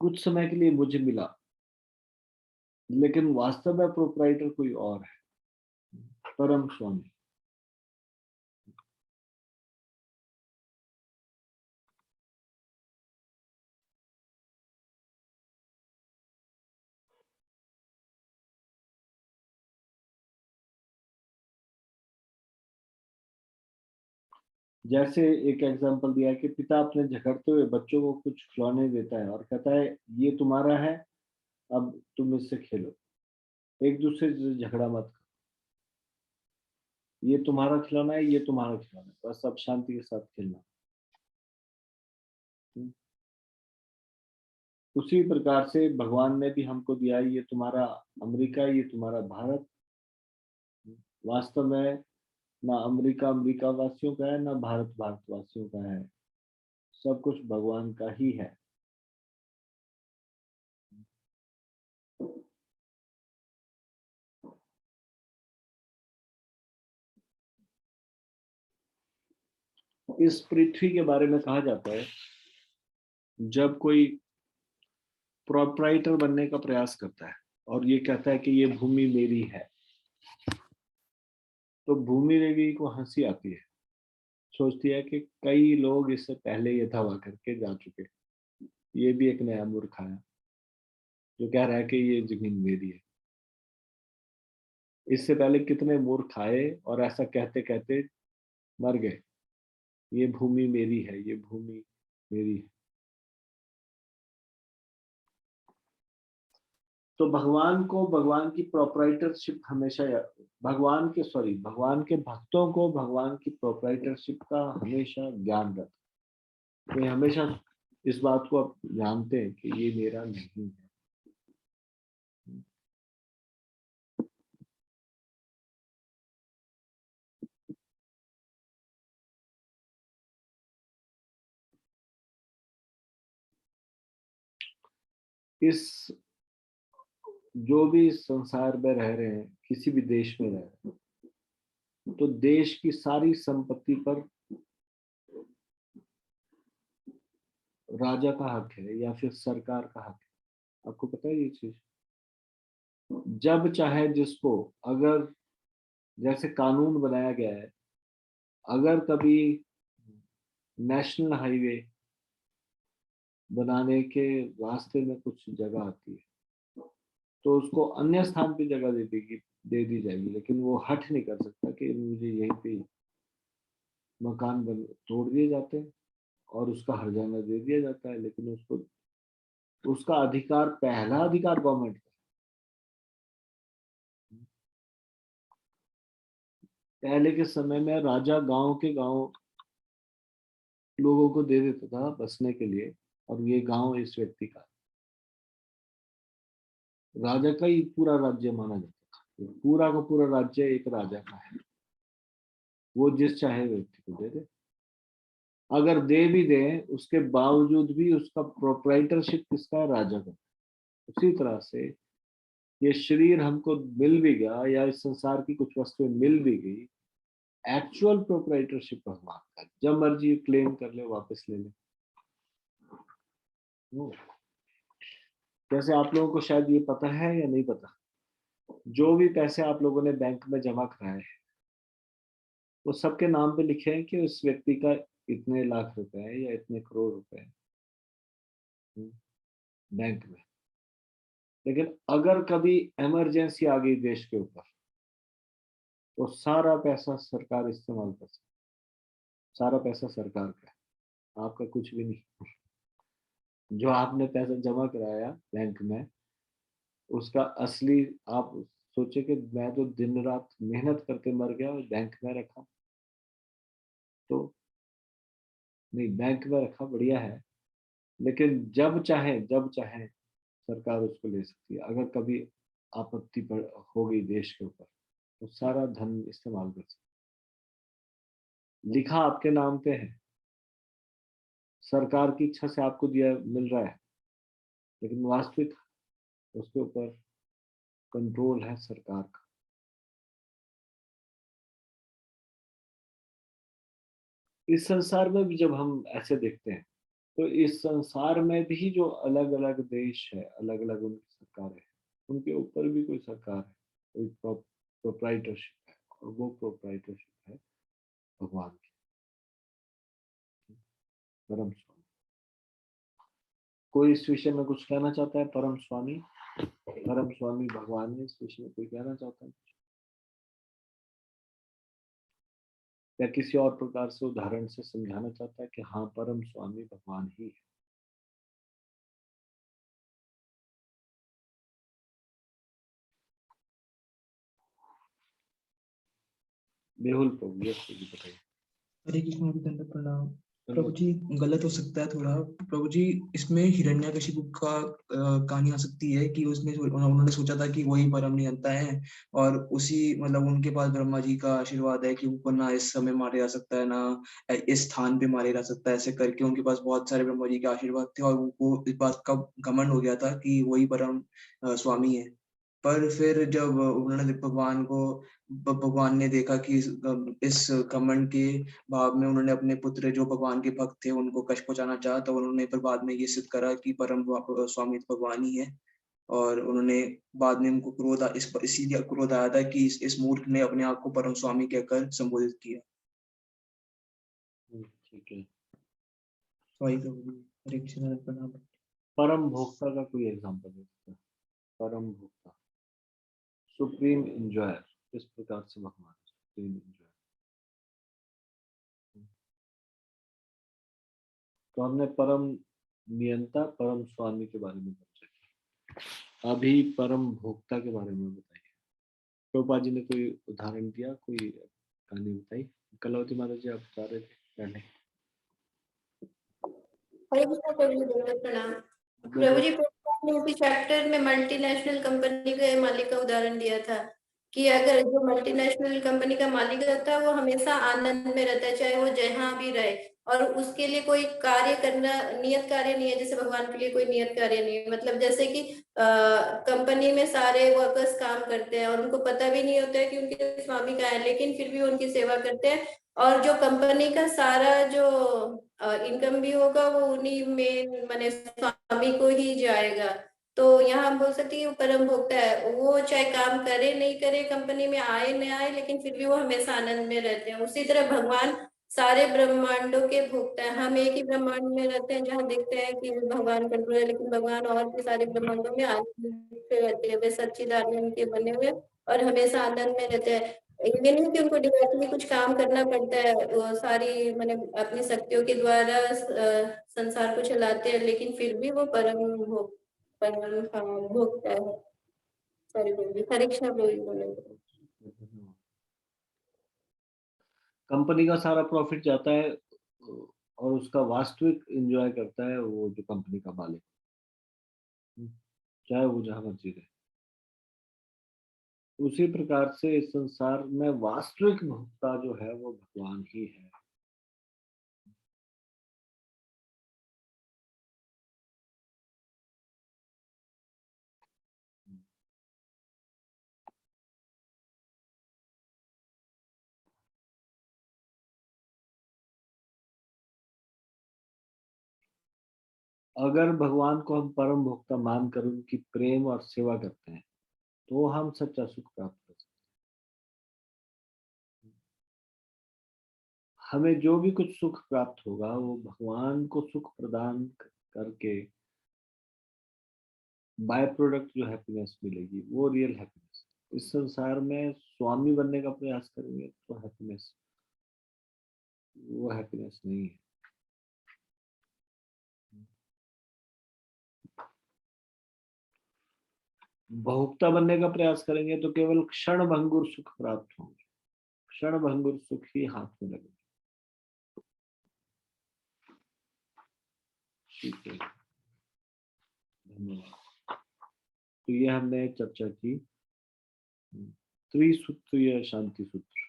कुछ समय के लिए मुझे मिला, लेकिन वास्तव में प्रोप्राइटर कोई और है, परम स्वामी। जैसे एक एग्जांपल दिया कि पिता अपने झगड़ते हुए बच्चों को कुछ खिलौने देता है और कहता है ये तुम्हारा है, अब तुम इससे खेलो, एक दूसरे से झगड़ा मत करो, ये तुम्हारा खिलौना है, ये तुम्हारा खिलौना है, बस अब शांति के साथ खेलना। उसी प्रकार से भगवान ने भी हमको दिया, ये तुम्हारा अमेरिका, ये तुम्हारा भारत। वास्तव में ना अमेरिका अमेरिका वासियों का है, ना भारत भारतवासियों का है, सब कुछ भगवान का ही है। इस पृथ्वी के बारे में कहा जाता है, जब कोई प्रोप्राइटर बनने का प्रयास करता है और ये कहता है कि ये भूमि मेरी है, तो भूमि देवी को हंसी आती है, सोचती है कि कई लोग इससे पहले ये दावा करके जा चुके, ये भी एक नया मूर्ख आया जो कह रहा है कि ये जमीन मेरी है। इससे पहले कितने मूर्ख आए और ऐसा कहते कहते मर गए, ये भूमि मेरी है, ये भूमि मेरी है। तो भगवान को भगवान की प्रोप्राइटरशिप हमेशा भगवान के भक्तों को भगवान की प्रोप्राइटरशिप का हमेशा ज्ञान रहता है। वे हमेशा इस बात को अब जानते हैं कि ये मेरा नहीं है। इस जो भी इस संसार में रह रहे हैं, किसी भी देश में रह रहे हैं, तो देश की सारी संपत्ति पर राजा का हक है या फिर सरकार का हक है। आपको पता है ये चीज? जब चाहे जिसको, अगर जैसे कानून बनाया गया है, अगर कभी नेशनल हाईवे बनाने के रास्ते में कुछ जगह आती है तो उसको अन्य स्थान पे जगह दे दी जाएगी, लेकिन वो हट नहीं कर सकता कि मुझे यहीं पे मकान बन तोड़ दिए जाते हैं और उसका हर्जाना दे दिया जाता है, लेकिन उसको उसका अधिकार, पहला अधिकार गवर्नमेंट का। पहले के समय में राजा गांव के गांव लोगों को दे देता था बसने के लिए, और ये गांव इस व्यक्ति का, राजा का ही पूरा राज्य माना जाता था। पूरा का पूरा राज्य एक राजा का है, वो जिस चाहे व्यक्ति को दे दे। अगर दे भी दे उसके बावजूद भी उसका प्रोप्राइटरशिप किसका है? राजा का। उसी तरह से ये शरीर हमको मिल भी गया या इस संसार की कुछ वस्तुएं मिल भी गई, एक्चुअल प्रोप्राइटरशिप भगवान का, जब मर्जी क्लेम कर ले, वापस ले ले। जैसे आप लोगों को शायद ये पता है या नहीं पता, जो भी पैसे आप लोगों ने बैंक में जमा कराए हैं वो सबके नाम पे लिखे हैं कि उस व्यक्ति का इतने लाख रुपए है या इतने करोड़ रुपए है बैंक में। लेकिन अगर कभी इमरजेंसी आ गई देश के ऊपर तो सारा पैसा सरकार इस्तेमाल कर सकती, सारा पैसा सरकार का है, आपका कुछ भी नहीं। जो आपने पैसा जमा कराया बैंक में, उसका असली, आप सोचे कि मैं तो दिन रात मेहनत करके मर गया और बैंक में रखा, तो नहीं, बैंक में रखा बढ़िया है, लेकिन जब चाहे सरकार उसको ले सकती है। अगर कभी आपत्ति हो गई देश के ऊपर, तो सारा धन इस्तेमाल कर सकती है। लिखा आपके नाम पे है, सरकार की इच्छा से आपको दिया मिल रहा है, लेकिन वास्तविक उसके ऊपर कंट्रोल है सरकार का। इस संसार में भी जब हम ऐसे देखते हैं, तो इस संसार में भी जो अलग अलग देश है, अलग अलग उनकी सरकार है, उनके ऊपर भी कोई सरकार है, कोई प्रोप्राइटरशिप है, और वो प्रोप्राइटरशिप है भगवान की, परम स्वामी। कोई इस विषय में कुछ कहना चाहता है? परम स्वामी भगवान है, इस विषय में कोई कहना चाहता है या किसी और प्रकार से उदाहरण से समझाना चाहता है कि हाँ, परम स्वामी भगवान ही है? मेहुल प्रभु, यस प्रभु, बताइए। हरे कृष्ण, दंडवत प्रणाम। प्रभु जी, गलत हो सकता है थोड़ा। प्रभु जी, इसमें हिरण्यकशिपु का कहानी आ सकती है कि उन्होंने सोचा था कि वही परम नियंता है, और उसी मतलब उनके पास ब्रह्मा जी का आशीर्वाद है कि उनको ना इस समय मारे जा सकता है, ना इस स्थान पे मारे जा सकता है। ऐसे करके उनके पास बहुत सारे ब्रह्मा जी के आशीर्वाद थे, और उनको इस बात का घमंड हो गया था कि वही परम स्वामी है। पर फिर जब उन्होंने भगवान ने देखा कि इस घमंड के भाव में उन्होंने अपने पुत्र जो भगवान के भक्त थे उनको कष्ट पहुंचाना चाहा, तो उन्होंने फिर बाद में ये सिद्ध करा कि परम स्वामी तो भगवान ही है। और उन्होंने बाद में उनको इसीलिए क्रोध आया था कि इस मूर्ख ने अपने आप को परम स्वामी कहकर संबोधित किया। ठीक है। हरे कृष्ण, प्रणाम। परम भोक्ता का कोई एग्जांपल है? परम भोक्ता, सुप्रीम एंजॉयर, किस प्रकार से भगवान सुप्रीम एंजॉयर? तो हमने परम नियंता, परम स्वामी के बारे में चर्चा की। अभी परम भोक्ता के बारे में बताइए। प्रभुपा जी ने कोई उदाहरण दिया, कोई कहानी बताई? कलावती माता जी, आप बता रहे थे पहले। प्रभु जी ने चैप्टर में मल्टीनेशनल कंपनी के मालिक का उदाहरण दिया था कि अगर जो मल्टीनेशनल कंपनी का मालिक रहता है वो हमेशा आनंद में रहता है, चाहे वो जहाँ भी रहे, और उसके लिए कोई कार्य करना नियत कार्य नहीं है। जैसे भगवान के लिए कोई नियत कार्य नहीं है, मतलब जैसे कि कंपनी में सारे वर्कर्स काम करते हैं और उनको पता भी नहीं होता है कि उनके स्वामी का है, लेकिन फिर भी उनकी सेवा करते हैं, और जो कंपनी का सारा जो इनकम भी होगा वो उन्हीं में माने स्वामी को ही जाएगा। तो यहाँ हम बोल सकते हैं वो परम भोक्ता है। वो चाहे काम करे नहीं करे, कंपनी में आए न आए, लेकिन फिर भी वो हमेशा आनंद में रहते हैं। उसी तरह भगवान सारे ब्रह्मांडों के भोक्ता है। हम एक ही ब्रह्मांड में रहते हैं जहाँ देखते हैं कि भगवान कंट्रोल है, लेकिन भगवान और भी सारे ब्रह्मांडों में आनंद से रहते हैं। वे सच्चिदानंद के बने हुए और हमेशा आनंद में रहते हैं। ये नहीं कि उनको डायरेक्टली कुछ काम करना पड़ता है, वो सारी मैंने अपनी शक्तियों के द्वारा संसार को चलाते हैं, लेकिन फिर भी वो परम भोक्ता है। सॉरी बोलिए, हरे कृष्णा बोलिए। कंपनी का सारा प्रॉफिट जाता है और उसका वास्तविक एंजॉय करता है वो जो कंपनी का मालिक, चाहे वो जहां मर्जी रहे। उसी प्रकार से इस संसार में वास्तविक भोक्ता जो है वो भगवान ही है। अगर भगवान को हम परम भोक्ता मानकर उनकी प्रेम और सेवा करते हैं, तो हम सच्चा सुख प्राप्त कर सकते हैं। हमें जो भी कुछ सुख प्राप्त होगा वो भगवान को सुख प्रदान करके बाय प्रोडक्ट जो हैप्पीनेस मिलेगी वो रियल हैप्पीनेस। इस संसार में स्वामी बनने का प्रयास करेंगे तो हैप्पीनेस, वो हैप्पीनेस नहीं है। भोक्ता बनने का प्रयास करेंगे तो केवल क्षण भंगुर सुख प्राप्त होंगे, क्षण भंगुर सुख ही हाथ में लगेगा। ठीक है, धन्यवाद। तो ये हमने चर्चा की त्रिसूत्रीय शांति सूत्र।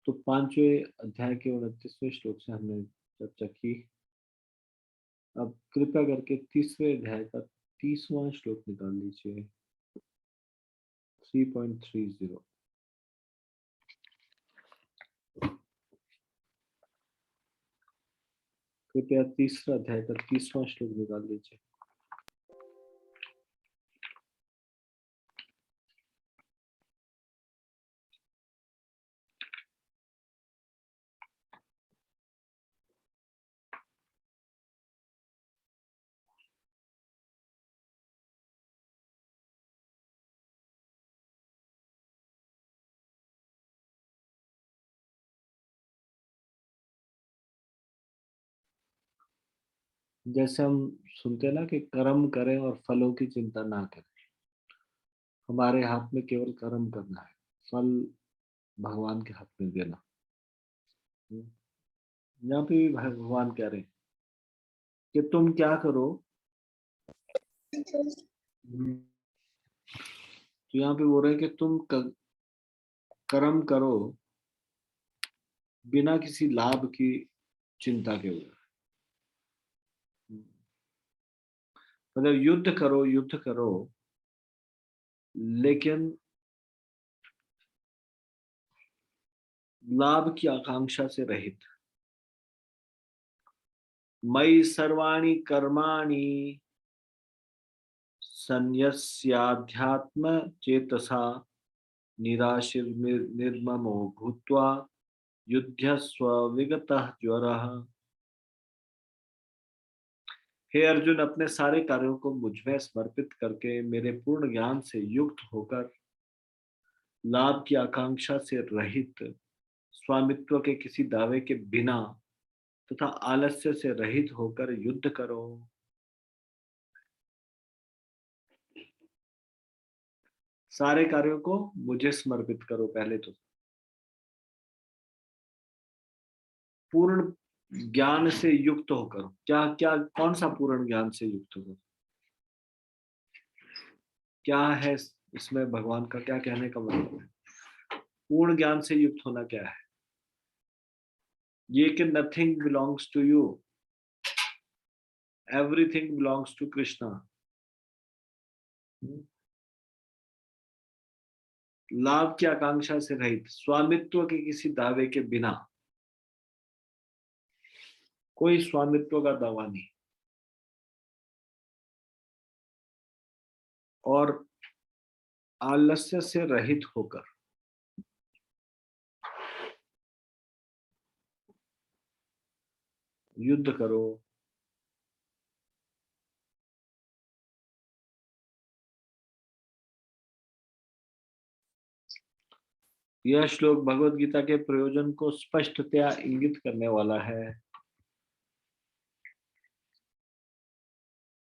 तो 5वें अध्याय के 29वें श्लोक से हमने चर्चा की। अब कृपया करके 3वें अध्याय का 30वां श्लोक निकाल लीजिए। 3.30। कृपया 3रा अध्याय का 30वां श्लोक निकाल लीजिए। जैसे हम सुनते हैं ना कि कर्म करें और फलों की चिंता ना करें। हमारे हाथ में केवल कर्म करना है, फल भगवान के हाथ में देना। यहाँ पे भी भगवान कह रहे हैं कि तुम क्या करो। तो यहाँ पे बोल रहे हैं कि तुम कर्म करो बिना किसी लाभ की चिंता के हुए। मतलब युद्ध करो लेकिन लाभ की आकांक्षा से रहित। मयि सर्वाणि कर्माणि संन्यस्याध्यात्म चेतसा निर्ममो भूत्वा युध्यस्व विगतः ज्वरः। हे अर्जुन, अपने सारे कार्यों को मुझ में समर्पित करके मेरे पूर्ण ज्ञान से युक्त होकर लाभ की आकांक्षा से रहित, स्वामित्व के किसी दावे के बिना तथा आलस्य से रहित होकर युद्ध करो। सारे कार्यों को मुझे समर्पित करो। पहले तो पूर्ण ज्ञान से युक्त होकर। क्या क्या कौन सा पूर्ण ज्ञान से युक्त होकर? क्या है इसमें भगवान का क्या कहने का मतलब है? पूर्ण ज्ञान से युक्त होना क्या है? ये कि nothing belongs to you, everything belongs to Krishna. लाभ की आकांक्षा से रहित, स्वामित्व के किसी दावे के बिना। कोई स्वामित्व का दावा नहीं। और आलस्य से रहित होकर युद्ध करो। यह श्लोक भगवत गीता के प्रयोजन को स्पष्टतया इंगित करने वाला है।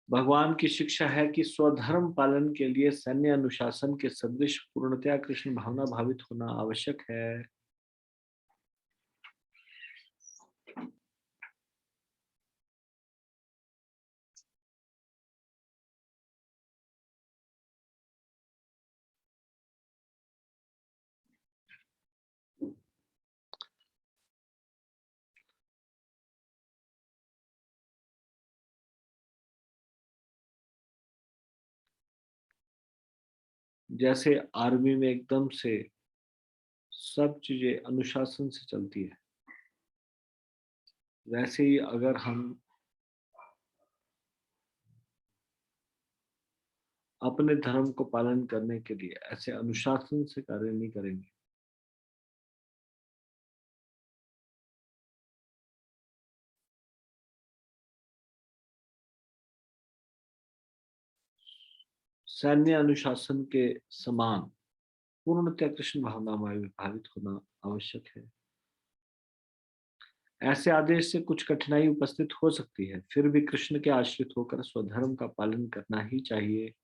भगवान की शिक्षा है कि स्वधर्म पालन के लिए सैन्य अनुशासन के सदृश पूर्णतया कृष्ण भावना भावित होना आवश्यक है। जैसे आर्मी में एकदम से सब चीजें अनुशासन से चलती है, वैसे ही अगर हम अपने धर्म को पालन करने के लिए ऐसे अनुशासन से कार्य नहीं करेंगे, सैन्य अनुशासन के समान पूर्णतः कृष्ण भावना में भावित होना आवश्यक है। ऐसे आदेश से कुछ कठिनाई उपस्थित हो सकती है, फिर भी कृष्ण के आश्रित होकर स्वधर्म का पालन करना ही चाहिए।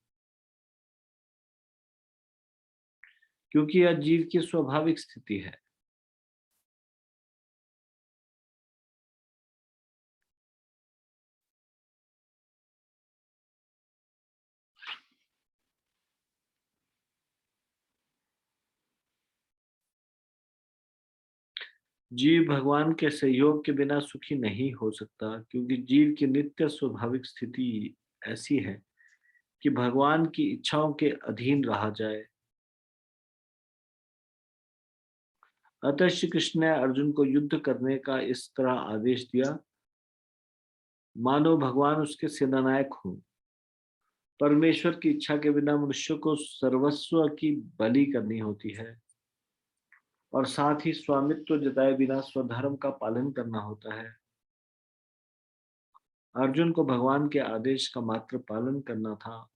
क्योंकि यह जीव की स्वाभाविक स्थिति है। जीव भगवान के सहयोग के बिना सुखी नहीं हो सकता, क्योंकि जीव की नित्य स्वाभाविक स्थिति ऐसी है कि भगवान की इच्छाओं के अधीन रहा जाए। अतः श्री कृष्ण ने अर्जुन को युद्ध करने का इस तरह आदेश दिया, मानो भगवान उसके सेनानायक हों। परमेश्वर की इच्छा के बिना मनुष्य को सर्वस्व की बलि करनी होती है, और साथ ही स्वामित्व जताए बिना स्वधर्म का पालन करना होता है। अर्जुन को भगवान के आदेश का मात्र पालन करना था।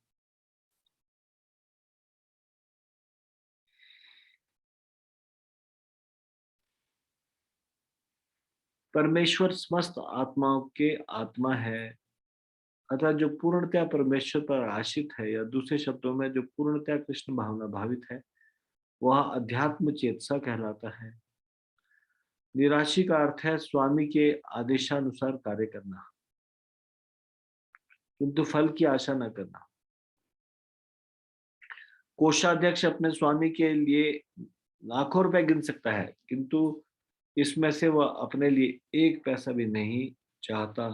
परमेश्वर समस्त आत्माओं के आत्मा है, अतः जो पूर्णतया परमेश्वर पर आश्रित है, या दूसरे शब्दों में जो पूर्णतया कृष्ण भावना भावित है, वह अध्यात्म चेतसा कहलाता है। निराशी का अर्थ है स्वामी के आदेशानुसार कार्य करना, किंतु फल की आशा न करना। कोषाध्यक्ष अपने स्वामी के लिए लाखों रुपए गिन सकता है, किंतु इसमें से वह अपने लिए एक पैसा भी नहीं चाहता।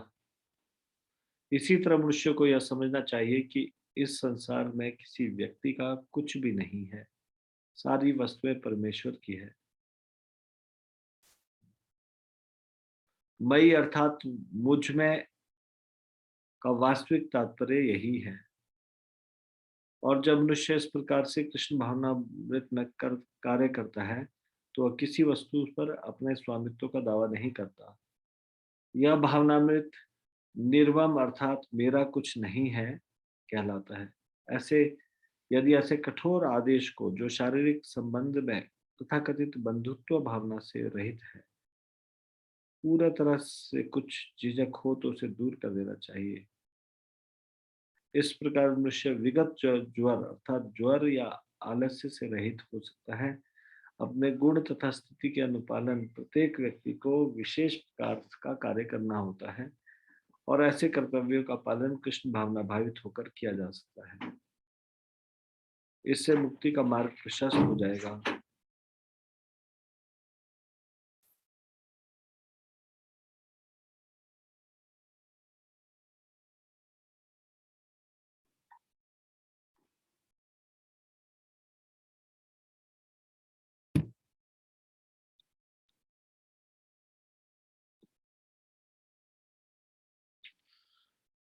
इसी तरह मनुष्य को यह समझना चाहिए कि इस संसार में किसी व्यक्ति का कुछ भी नहीं है, सारी वस्तुएं परमेश्वर की है। मई अर्थात मुझ में का वास्तविक तात्पर्य यही है। और जब मनुष्य इस प्रकार से कृष्ण भावनामृत में कार्य करता है, तो वह किसी वस्तु पर अपने स्वामित्व का दावा नहीं करता। यह भावनामृत निर्वम अर्थात मेरा कुछ नहीं है कहलाता है। यदि ऐसे कठोर आदेश को, जो शारीरिक संबंध में तथाकथित बंधुत्व भावना से रहित है, पूरा तरह से कुछ झिझक हो तो उसे दूर कर देना चाहिए। इस प्रकार मनुष्य विगत ज्वर अर्थात ज्वर या आलस्य से रहित हो सकता है। अपने गुण तथा स्थिति के अनुपालन प्रत्येक व्यक्ति को विशेष प्रकार का कार्य करना होता है, और ऐसे कर्तव्यों का पालन कृष्ण भावना भावित होकर किया जा सकता है। इससे मुक्ति का मार्ग प्रशस्त हो जाएगा।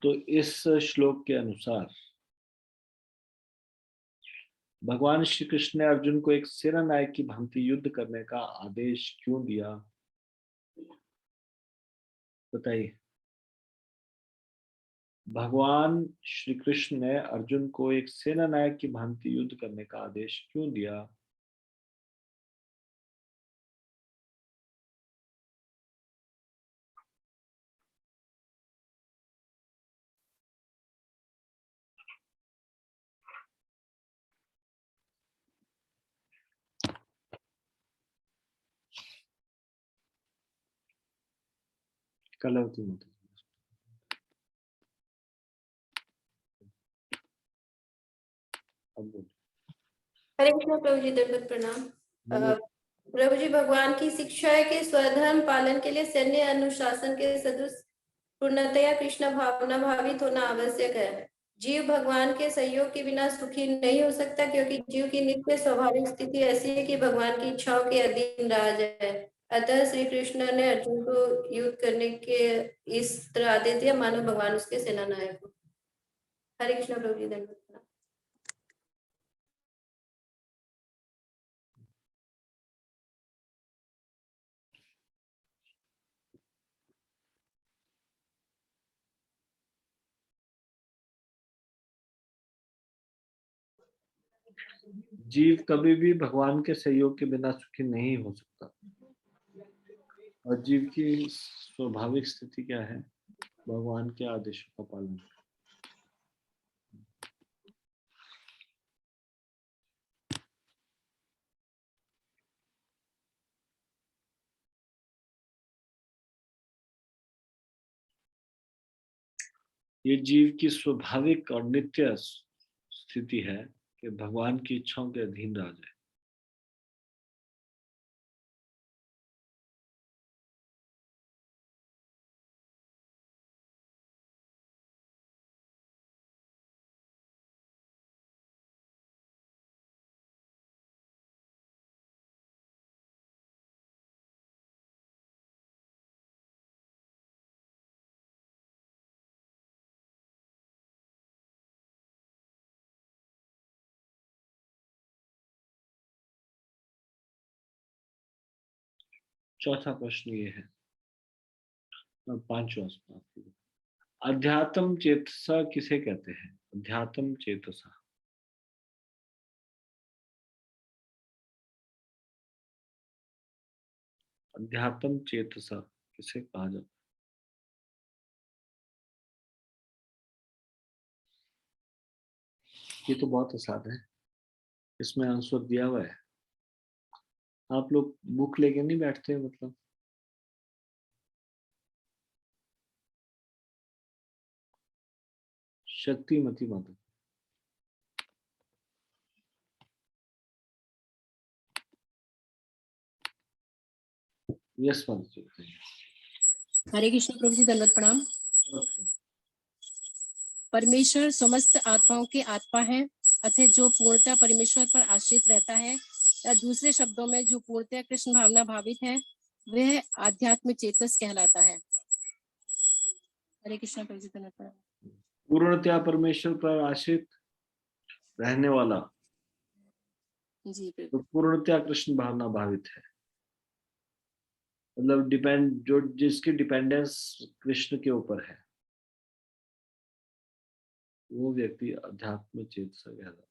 तो इस श्लोक के अनुसार भगवान श्री कृष्ण ने अर्जुन को एक सेनानायक की भांति युद्ध करने का आदेश क्यों दिया, बताइए। भगवान श्री कृष्ण ने अर्जुन को एक सेनानायक की भांति युद्ध करने का आदेश क्यों दिया? कलवती माता। हरे कृष्ण प्रभु जी, दंडवत प्रणाम। प्रभु जी, भगवान की शिक्षा है कि स्वधर्म पालन के लिए सैन्य अनुशासन के सदृश पूर्णतया कृष्ण भावना भावित होना आवश्यक है। जीव भगवान के सहयोग के बिना सुखी नहीं हो सकता, क्योंकि जीव की नित्य स्वाभाविक स्थिति ऐसी है कि भगवान की इच्छाओं के अधीन रहा जाए। अतः श्री कृष्ण ने अर्जुन को युद्ध करने के इस तरह आदेश दिया, मानो भगवान उसके सेनानायक हो। हरे कृष्ण प्रभु जी, दंडवत प्रणाम। जीव कभी भी भगवान के सहयोग के बिना सुखी नहीं हो सकता, और जीव की स्वाभाविक स्थिति क्या है? भगवान के आदेशों का पालन। ये जीव की स्वाभाविक और नित्य स्थिति है कि भगवान की इच्छाओं के अधीन रह जाए। चौथा प्रश्न ये है, पांचवा सवाल, अध्यात्म चेतसा किसे कहते हैं? अध्यात्म चेतसा, अध्यात्म चेतसा किसे कहा जाता है? ये तो बहुत आसान है, इसमें आंसर दिया हुआ है। आप लोग बुक लेके नहीं बैठते, मतलब शक्तिमती माता। यस माता जी। हरे कृष्ण प्रभु जी, दंडवत प्रणाम। परमेश्वर समस्त आत्माओं के आत्मा है, अतः जो पूर्णतः परमेश्वर पर आश्रित रहता है, या दूसरे शब्दों में जो पूर्णतः कृष्ण भावना भावित है, वह आध्यात्म चेतस कहलाता है। हरे कृष्ण प्रभु जी, दंडवत प्रणाम। पूर्णतया परमेश्वर पर आश्रित रहने वाला जी तो बिल्कुल। पूर्णतया कृष्ण भावना भावित है, मतलब जो जिसकी डिपेंडेंस कृष्ण के ऊपर है, वो व्यक्ति अध्यात्म चेतसा कहलाता है।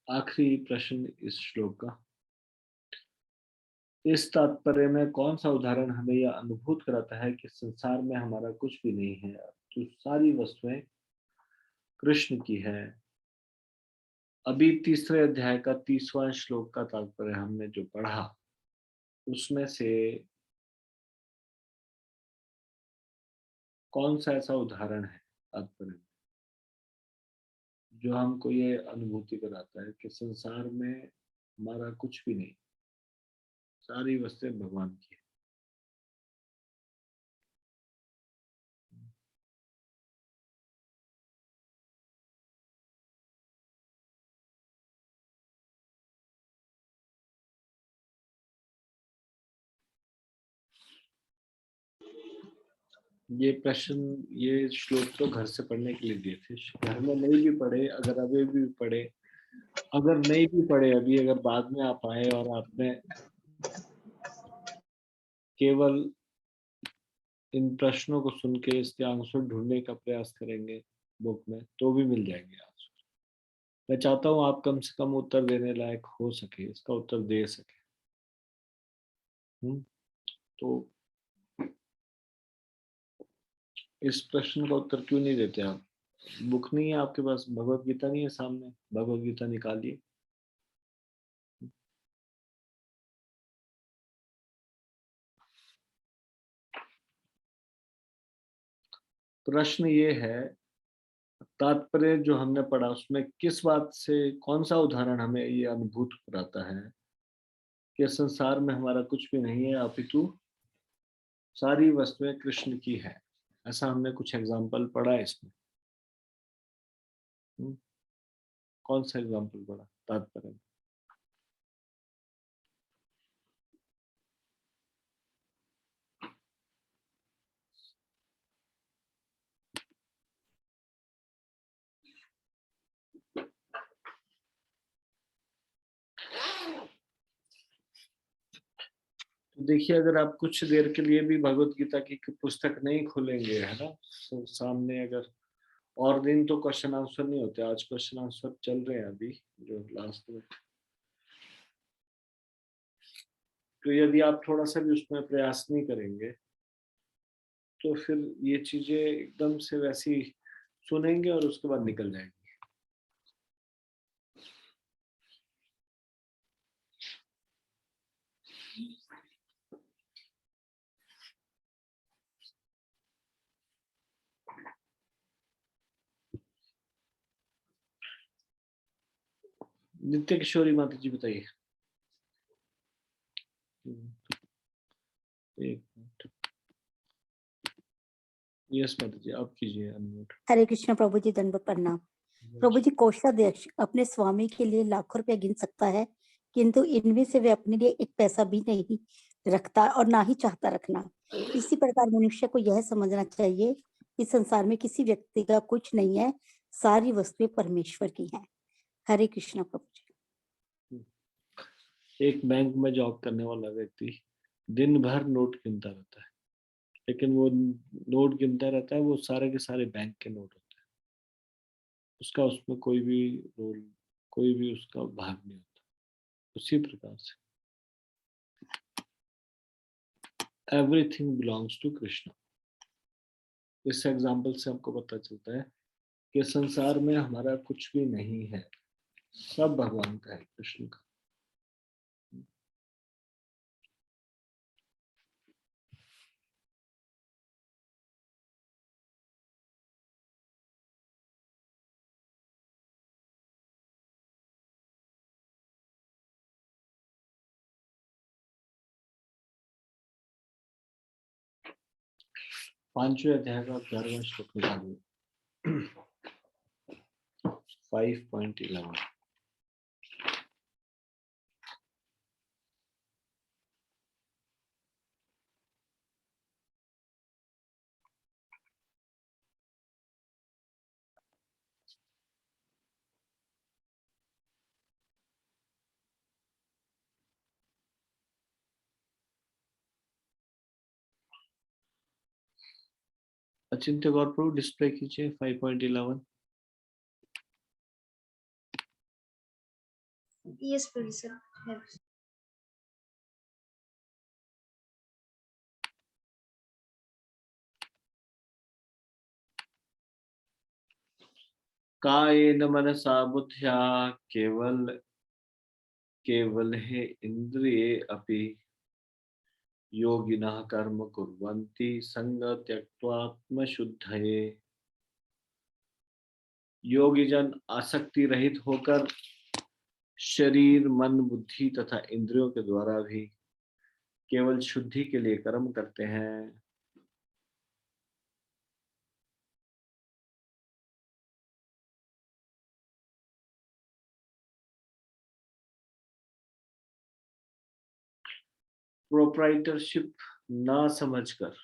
आखिरी प्रश्न इस श्लोक का, इस तात्पर्य में कौन सा उदाहरण हमें यह अनुभूत कराता है कि संसार में हमारा कुछ भी नहीं है, तो सारी वस्तुएं कृष्ण की है? अभी तीसरे अध्याय का 30वां श्लोक का तात्पर्य हमने जो पढ़ा, उसमें से कौन सा ऐसा उदाहरण है तात्पर्य में जो हमको ये अनुभूति कराता है कि संसार में हमारा कुछ भी नहीं, सारी वस्तुएं भगवान की है? ये प्रश्न, ये श्लोक तो घर से पढ़ने के लिए दिए थे, घर में नहीं भी पढ़े, अगर अभी भी पढ़े, अगर नहीं भी पढ़े अभी, अगर बाद में आप आए और आपने केवल इन प्रश्नों को सुन के इसके आंसर ढूंढने का प्रयास करेंगे बुक में, तो भी मिल जाएंगे आंसर। मैं चाहता हूँ आप कम से कम उत्तर देने लायक हो सके, इसका उत्तर दे सके। तो इस प्रश्न का उत्तर क्यों नहीं देते आप? बुक नहीं है आपके पास, भगवत गीता नहीं है सामने, भगवत गीता निकालिए। प्रश्न ये है, तात्पर्य जो हमने पढ़ा उसमें किस बात से, कौन सा उदाहरण हमें ये अनुभूत कराता है कि संसार में हमारा कुछ भी नहीं है, अपितु सारी वस्तुएं कृष्ण की है? ऐसा हमने कुछ एग्जाम्पल पढ़ा है इसमें। कौन सा एग्जाम्पल पढ़ा तात्पर्य में? तो देखिए, अगर आप कुछ देर के लिए भी भगवत गीता की पुस्तक नहीं खोलेंगे, है ना, तो सामने अगर, और दिन तो क्वेश्चन आंसर नहीं होते, आज क्वेश्चन आंसर चल रहे हैं अभी जो लास्ट में, तो यदि आप थोड़ा सा भी उसमें प्रयास नहीं करेंगे तो फिर ये चीजें एकदम से वैसी सुनेंगे और उसके बाद निकल जाएंगी। नित्य किशोरी माता जी बताइए। एक मिनट। यस माता जी, आप कीजिए अनम्यूट। हरे कृष्ण प्रभु जी, दंडवत प्रणाम। प्रभु जी, कोषाध्यक्ष अपने स्वामी के लिए लाखों रुपए गिन सकता है, किंतु इनमें से वे अपने लिए एक पैसा भी नहीं रखता और ना ही चाहता रखना। इसी प्रकार मनुष्य को यह समझना चाहिए कि संसार में किसी व्यक्ति का कुछ नहीं है, सारी वस्तुएं परमेश्वर की हैं। हरे कृष्ण प्रभु जी। एक बैंक में जॉब करने वाला व्यक्ति दिन भर नोट गिनता रहता है, लेकिन वो नोट गिनता रहता है, वो सारे के सारे बैंक के नोट होते हैं। उसका उसमें कोई भी रोल, कोई भी उसका भाग नहीं होता। उसी प्रकार से एवरीथिंग बिलोंग्स टू कृष्ण। इस एग्जाम्पल से हमको पता चलता है कि संसार में हमारा कुछ भी नहीं है, सब भगवान का है, कृष्ण का। पांचवें अध्याय का 11वां श्लोक निकालिए। 5.11। अचिंत्य गौर प्रभु डिस्प्ले कीजिए 5.11। Yes, professor. Yes. कायेन मनसा बुद्ध्या केवल हे इंद्रिये अपि योगिनः कर्म कुर्वन्ति संग त्यक्त्वात्मशुद्धये। योगी जन आसक्ति रहित होकर शरीर, मन, बुद्धि तथा इंद्रियों के द्वारा भी केवल शुद्धि के लिए कर्म करते हैं। प्रोप्राइटरशिप ना समझकर,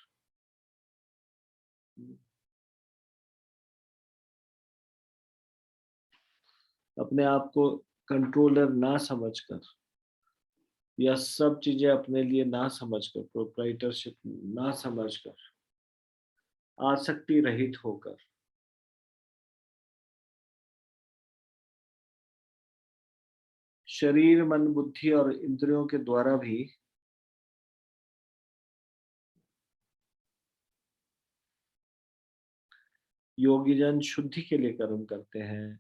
अपने आप को कंट्रोलर ना समझकर, या सब चीजें अपने लिए ना समझकर, प्रोप्राइटरशिप ना समझकर, आसक्ति रहित होकर शरीर, मन, बुद्धि और इंद्रियों के द्वारा भी योगीजन शुद्धि के लिए कर्म करते हैं।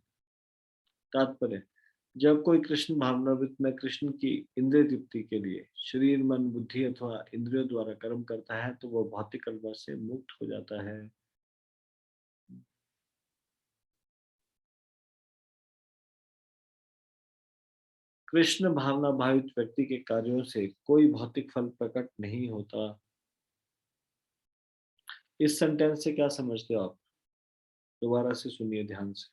तात्पर्य, जब कोई कृष्ण भावनावृत्त में कृष्ण की इंद्रिय तृप्ति के लिए शरीर, मन, बुद्धि अथवा इंद्रियों द्वारा कर्म करता है तो वह भौतिक कर्म से मुक्त हो जाता है। कृष्ण भावना भावित व्यक्ति के कार्यों से कोई भौतिक फल प्रकट नहीं होता। इस सेंटेंस से क्या समझते हो आप? दोबारा से सुनिए ध्यान से।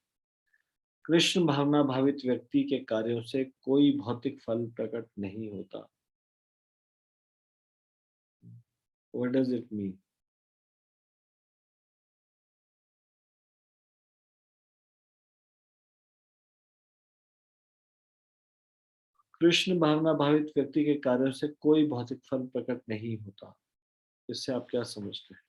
कृष्ण भावना भावित व्यक्ति के कार्यों से कोई भौतिक फल प्रकट नहीं होता। What does it mean? Krishna भावना भावित व्यक्ति के कार्यों से कोई भौतिक फल प्रकट नहीं होता। इससे आप क्या समझते हैं?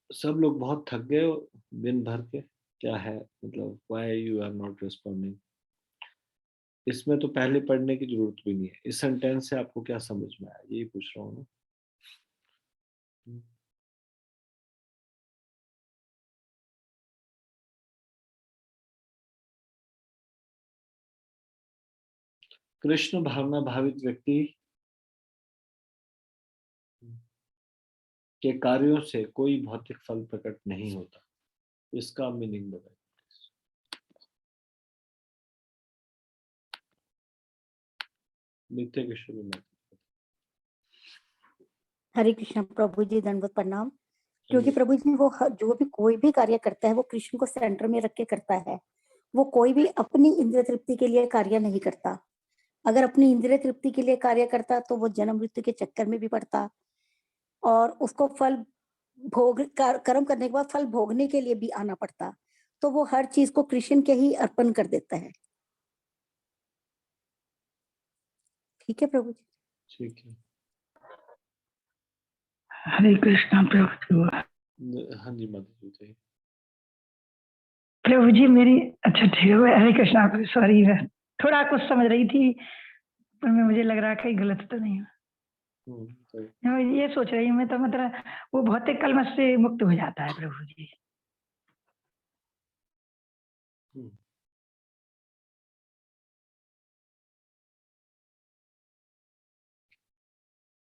सब लोग बहुत थक गए हो दिन भर के, क्या है मतलब? Why you are not responding? इसमें तो पहले पढ़ने की जरूरत भी नहीं है। इस सेंटेंस से आपको क्या समझ में आया, यही पूछ रहा हूँ ना। कृष्ण भावना भावित व्यक्ति के कार्यों से कोई भौतिक फल प्रकट नहीं होता। इसका मीनिंग बताइए। नित्य किशोरी माता। हरे कृष्णा प्रभु जी, दंडवत प्रणाम। क्योंकि प्रभु जी वो जो भी कोई भी कार्य करता है वो कृष्ण को सेंटर में रख के करता है। वो कोई भी अपनी इंद्रिय तृप्ति के लिए कार्य नहीं करता। अगर अपनी इंद्रिय तृप्ति के लिए कार्य करता तो वो जन्म मृत्यु के चक्कर में भी पड़ता और उसको फल कर्म करने के बाद फल भोगने के लिए भी आना पड़ता। तो वो हर चीज को कृष्ण के ही अर्पण कर देता है। ठीक है प्रभु जी। ठीक है। हरे कृष्णा प्रभु। हाँ जी माता जी बताइए। प्रभु जी मेरी, अच्छा ठीक है, हरे कृष्णा। सॉरी, मैं थोड़ा कुछ समझ रही थी पर मुझे लग रहा कहीं गलत तो नहीं है। मैं ये सोच रही हूँ, मैं तो मतलब वो भौतिक कलमश से मुक्त हो जाता है प्रभु जी।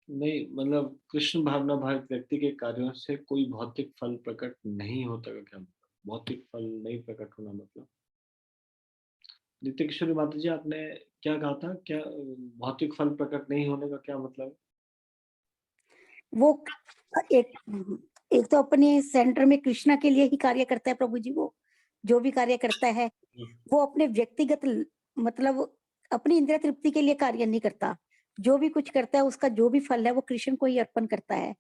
नहीं, मतलब कृष्ण भावना भावित व्यक्ति के कार्यों से कोई भौतिक फल प्रकट नहीं होता का क्या मतलब? भौतिक फल नहीं प्रकट होना मतलब? नित्य किशोरी माता जी आपने क्या कहा था? क्या भौतिक फल प्रकट नहीं होने का क्या मतलब है? वो एक तो अपने सेंटर में कृष्णा के लिए ही कार्य करता है प्रभु जी। वो जो भी कार्य करता है वो अपने व्यक्तिगत मतलब अपनी इंद्रिय तृप्ति के लिए कार्य नहीं करता। जो भी कुछ करता है उसका जो भी फल है वो कृष्ण को ही अर्पण करता है।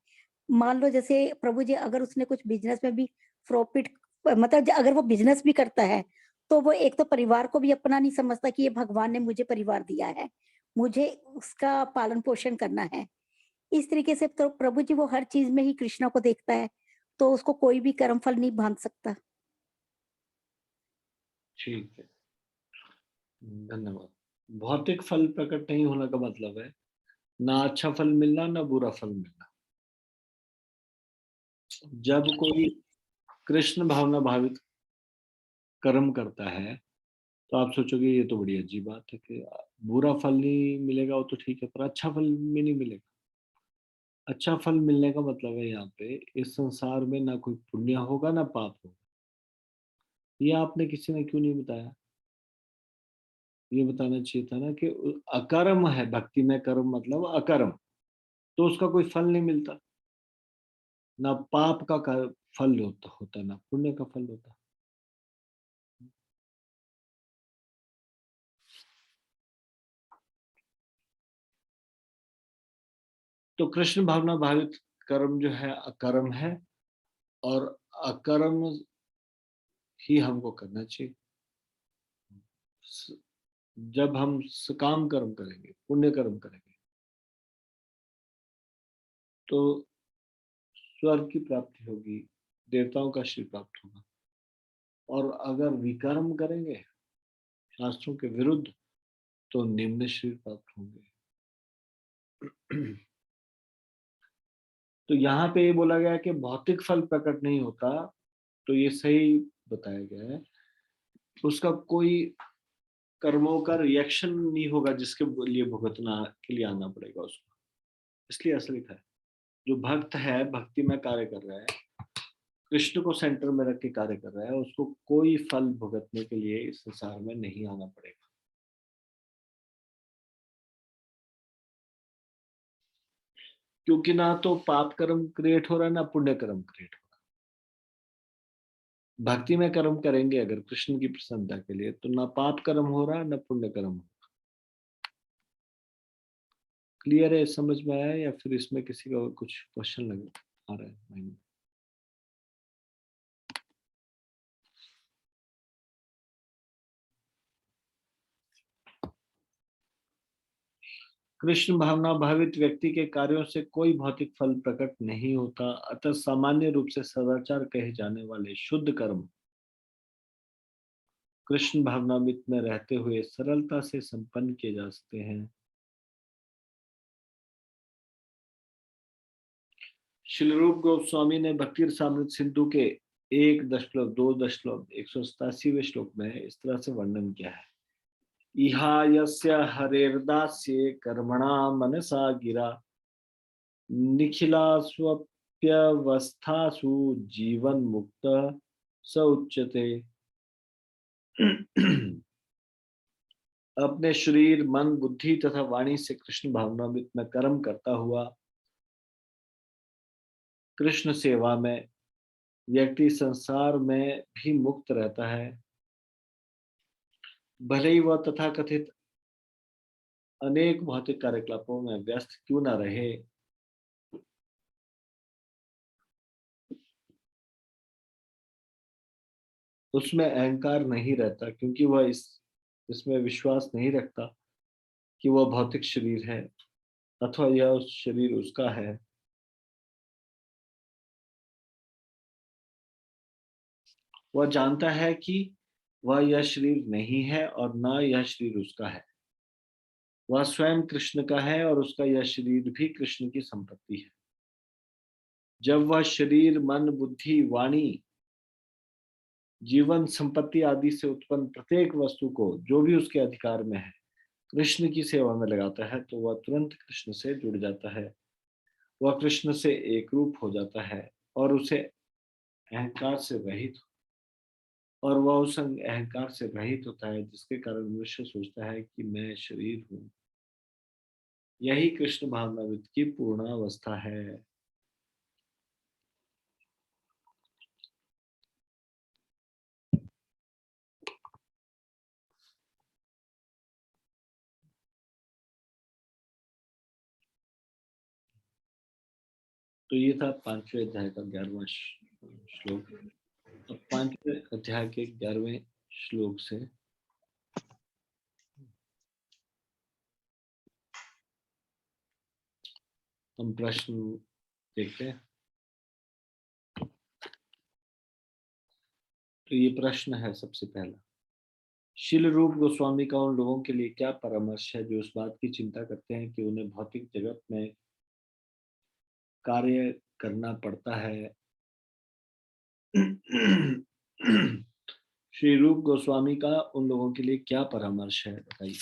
मान लो जैसे प्रभु जी अगर उसने कुछ बिजनेस में भी प्रॉफिट, मतलब अगर वो बिजनेस भी करता है तो वो एक तो परिवार को भी अपना नहीं समझता कि ये भगवान ने मुझे परिवार दिया है, मुझे उसका पालन पोषण करना है। इस तरीके से तो प्रभु जी वो हर चीज में ही कृष्णा को देखता है, तो उसको कोई भी कर्म फल नहीं बांध सकता। ठीक है, धन्यवाद। भौतिक फल प्रकट नहीं होने का मतलब है ना अच्छा फल मिलना ना बुरा फल मिलना। जब कोई कृष्ण भावना भावित कर्म करता है तो आप सोचोगे ये तो बड़ी अजीब बात है कि बुरा फल नहीं मिलेगा, वो तो ठीक है, पर अच्छा फल भी नहीं मिलेगा। अच्छा फल मिलने का मतलब है यहाँ पे इस संसार में ना कोई पुण्य होगा ना पाप होगा। ये आपने किसी ने क्यों नहीं बताया? ये बताना चाहिए था ना कि अकर्म है, भक्ति में कर्म मतलब अकर्म, तो उसका कोई फल नहीं मिलता। ना पाप का फल होता ना पुण्य का फल होता। तो कृष्ण भावना भावित कर्म जो है अकर्म है और अकर्म ही हमको करना चाहिए। जब हम सकाम कर्म करेंगे, पुण्य कर्म करेंगे तो स्वर्ग की प्राप्ति होगी, देवताओं का श्री प्राप्त होगा। और अगर विकर्म करेंगे शास्त्रों के विरुद्ध तो निम्न श्री प्राप्त होंगे। तो यहाँ पे ये बोला गया कि भौतिक फल प्रकट नहीं होता, तो ये सही बताया गया है। उसका कोई कर्मों का रिएक्शन नहीं होगा जिसके लिए भुगतना के लिए आना पड़ेगा उसको। इसलिए ऐसा लिखा है जो भक्त है, भक्ति में कार्य कर रहा है, कृष्ण को सेंटर में रख के कार्य कर रहा है, उसको कोई फल भुगतने के लिए इस संसार में नहीं आना पड़ेगा। क्योंकि ना तो पाप कर्म क्रिएट हो रहा है ना पुण्य कर्म क्रिएट हो रहा है। भक्ति में कर्म करेंगे अगर कृष्ण की प्रसन्नता के लिए तो ना पाप कर्म हो रहा है ना पुण्य कर्म हो रहा। क्लियर है? समझ में आया या फिर इसमें किसी का कुछ क्वेश्चन लग आ रहा है माइंड में? कृष्ण भावना भावित व्यक्ति के कार्यों से कोई भौतिक फल प्रकट नहीं होता, अतः सामान्य रूप से सदाचार कहे जाने वाले शुद्ध कर्म कृष्ण भावनामृत में रहते हुए सरलता से संपन्न किए जा सकते हैं। श्रील रूप गोस्वामी ने भक्ति रसामृत सिंधु के 1.2.187वें श्लोक में इस तरह से वर्णन किया है। इहा यस्य हरेर्दास्ये कर्मणा मनसा गिरा निखिला अप्यवस्थासु जीवन मुक्त स उच्यते। अपने शरीर, मन, बुद्धि तथा वाणी से कृष्ण भावनामृत में कर्म करता हुआ कृष्ण सेवा में व्यक्ति संसार में भी मुक्त रहता है, भले ही वह तथाकथित अनेक भौतिक कार्यकलापों में व्यस्त क्यों न रहे। उसमें अहंकार नहीं रहता, क्योंकि वह इसमें विश्वास नहीं रखता कि वह भौतिक शरीर है अथवा यह शरीर उसका है। वह जानता है कि वह यह शरीर नहीं है और न यह शरीर उसका है। वह स्वयं कृष्ण का है और उसका यह शरीर भी कृष्ण की संपत्ति है। जब वह शरीर, मन, बुद्धि, वाणी, जीवन, संपत्ति आदि से उत्पन्न प्रत्येक वस्तु को, जो भी उसके अधिकार में है, कृष्ण की सेवा में लगाता है, तो वह तुरंत कृष्ण से जुड़ जाता है। वह कृष्ण से एक रूप हो जाता है और उसे अहंकार से रहित और वह उस अहंकार से रहित होता है, जिसके कारण मनुष्य सोचता है कि मैं शरीर हूं। यही कृष्ण भावनामृत की पूर्ण अवस्था है। तो ये था 5वें अध्याय का 11वां श्लोक। अब 5वें अध्याय के 11वें श्लोक से हम प्रश्न देखते हैं। तो ये प्रश्न है सबसे पहला, शील रूप गोस्वामी का उन लोगों के लिए क्या परामर्श है जो इस बात की चिंता करते हैं कि उन्हें भौतिक जगत में कार्य करना पड़ता है। श्री रूप गोस्वामी का उन लोगों के लिए क्या परामर्श है, बताइए।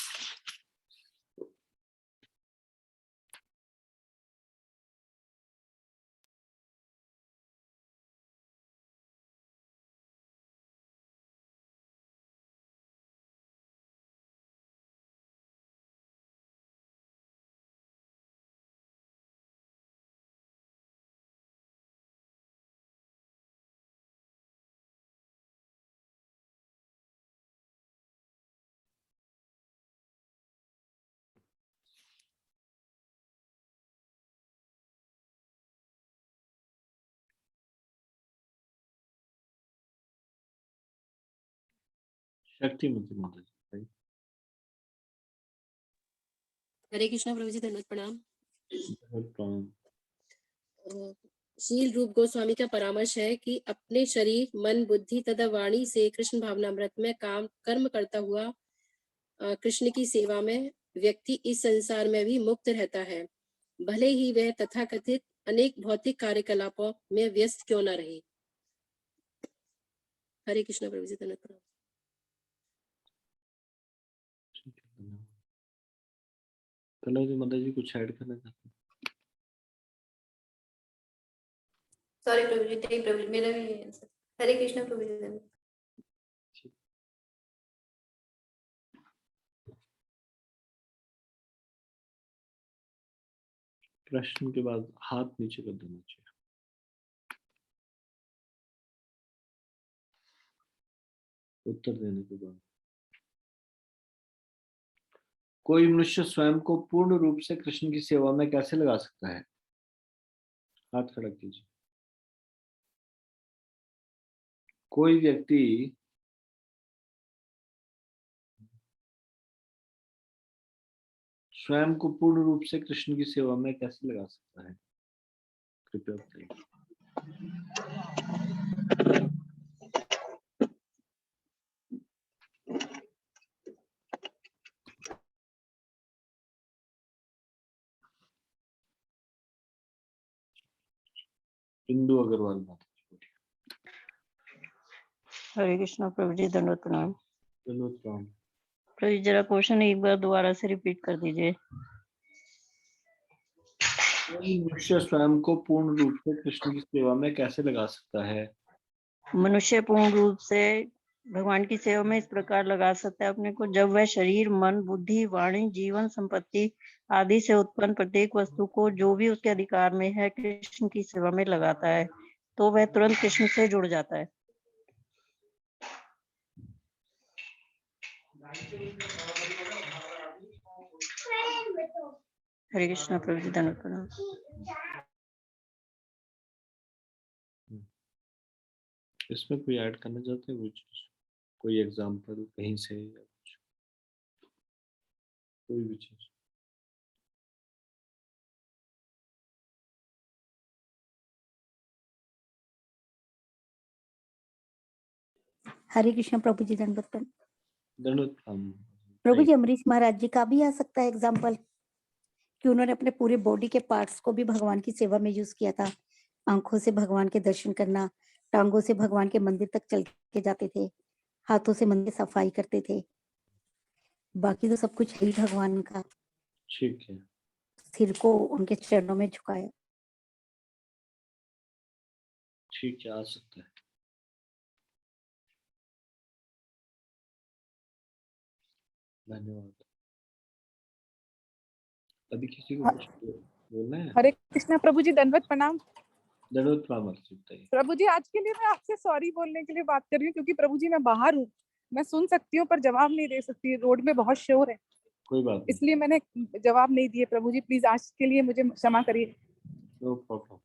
शक्ति मंत्री। हरे कृष्णा प्रभु जी, धन्यवाद, प्रणाम। शील रूप गोस्वामी का परामर्श है कि अपने शरीर, मन, बुद्धि तथा वाणी से कृष्ण भावनामृत में कर्म करता हुआ कृष्ण की सेवा में व्यक्ति इस संसार में भी मुक्त रहता है, भले ही वह तथाकथित अनेक भौतिक कार्यकलापों में व्यस्त क्यों न रहे। हरे कृष्णा प्रभु जी, धन्यवाद, प्रणाम। कल माता जी कुछ ऐड करना चाहते हैं? सॉरी प्रभु जी, नहीं प्रभु जी, मेरा भी यही आंसर। हरे कृष्णा प्रभु जी, धन्यवाद। प्रश्न के बाद हाथ नीचे कर देना चाहिए। उत्तर देने के बाद कोई मनुष्य स्वयं को पूर्ण रूप से कृष्ण की सेवा में कैसे लगा सकता है? हाथ खड़ा कीजिए। कोई व्यक्ति स्वयं को पूर्ण रूप से कृष्ण की सेवा में कैसे लगा सकता है? कृपया बताइए। इंदु अग्रवाल बात। हरे कृष्णा प्रभु जी, धन्यवाद, प्रणाम। प्रभु जी जरा क्वेश्चन एक बार दोबारा से रिपीट कर दीजिए। मनुष्य स्वयं को पूर्ण रूप से कृष्ण की सेवा में कैसे लगा सकता है? मनुष्य पूर्ण रूप से भगवान की सेवा में इस प्रकार लगा सकता है अपने को, जब वह शरीर, मन, बुद्धि, वाणी, जीवन, संपत्ति आदि से उत्पन्न प्रत्येक वस्तु को जो भी उसके अधिकार में है कृष्ण की सेवा में लगाता है, तो वह तुरंत कृष्ण से जुड़ जाता है। हरे कृष्णा प्रभु जी, धन्यवाद प्रणाम। इसमें कोई ऐड करना चाहते हैं कुछ, कोई एग्जांपल कहीं से या कुछ, कोई भी चीज? हरे कृष्ण प्रभु जी, दंडवत धन्यवाद प्रभु जी। अमरीश महाराज जी का भी आ सकता है एग्जाम्पल कि उन्होंने अपने पूरे बॉडी के पार्ट्स को भी भगवान की सेवा में यूज किया था। आंखों से भगवान के दर्शन करना, टांगों से भगवान के मंदिर तक चल के जाते थे, हाथों से मंदिर सफाई करते थे, बाकी तो सब कुछ है ही भगवान का। ठीक है, सिर को उनके चरणों में झुकाया। ठीक है, आ सकता है। धन्यवाद। अभी किसी को कुछ बोलना है? हरे कृष्णा प्रभु जी, दंडवत प्रणाम। धन्यवाद प्रणाम। प्रभु जी, आज के लिए मैं आपसे सॉरी बोलने के लिए बात कर रही हूँ, क्योंकि प्रभु जी मैं बाहर हूँ, मैं सुन सकती हूँ पर जवाब नहीं दे सकती, रोड में बहुत शोर है, कोई बात नहीं, इसलिए मैंने जवाब नहीं दिए। प्रभु जी प्लीज आज के लिए मुझे क्षमा करिए। No problem.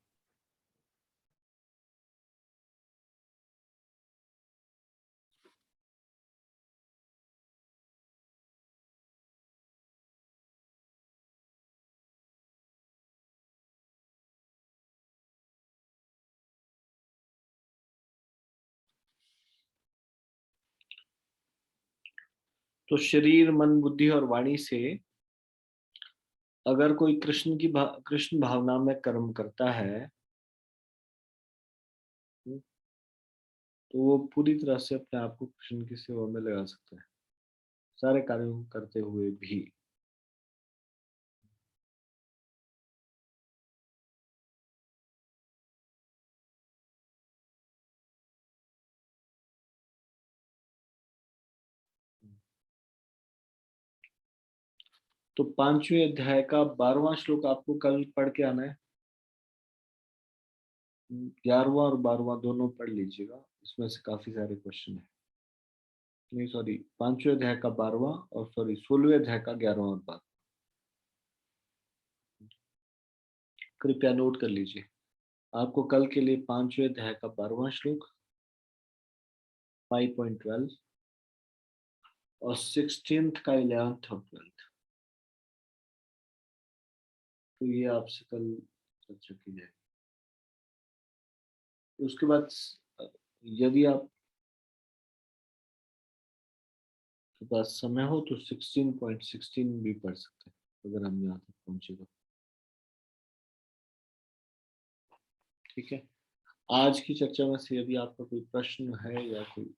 तो शरीर, मन, बुद्धि और वाणी से अगर कोई कृष्ण भावना में कर्म करता है तो वो पूरी तरह से अपने आप को कृष्ण की सेवा में लगा सकता है, सारे कार्यों करते हुए भी। तो 5वें अध्याय का 12वां श्लोक आपको कल पढ़ के आना है। 11वां और 12वां दोनों पढ़ लीजिएगा, इसमें से काफी सारे क्वेश्चन है। नहीं सॉरी, 5वें अध्याय का 12वां और 16वें अध्याय का 11वां और 12वां कृपया नोट कर लीजिए। आपको कल के लिए 5वें अध्याय का 12वां श्लोक 5.12 और 16th का 11th और 12th, तो ये आपसे कल चर्चा की जाएगी। उसके बाद यदि आप के पास समय हो तो 16.16 भी पढ़ सकते हैं अगर हम यहाँ तक पहुंचेगा। ठीक है, आज की चर्चा में से यदि आपका कोई प्रश्न है या कोई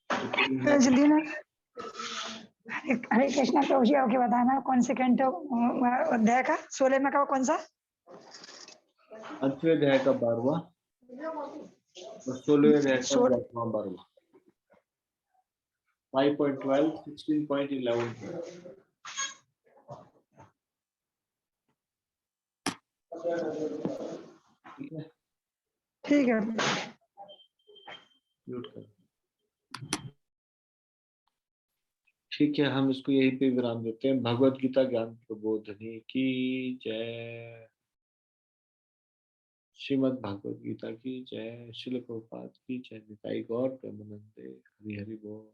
जल्दी ना। हरे कृष्णा प्रभु जी, आपके बताना कौन से कैंटो अध्याय का 16 में का कौन सा? 5वें अध्याय का 12वां और 16वें अध्याय का 11वां 12वां 5.12 16.11 ठीक है, ठीक है। म्यूट कर। ठीक है, हम इसको यहीं पे विराम देते हैं। भगवत गीता ज्ञान प्रबोधिनी की जय। श्रीमद् भगवत गीता की जय। श्रील प्रभुपाद की जय। निताई गौर प्रेमानंदे। हरि हरि बोल।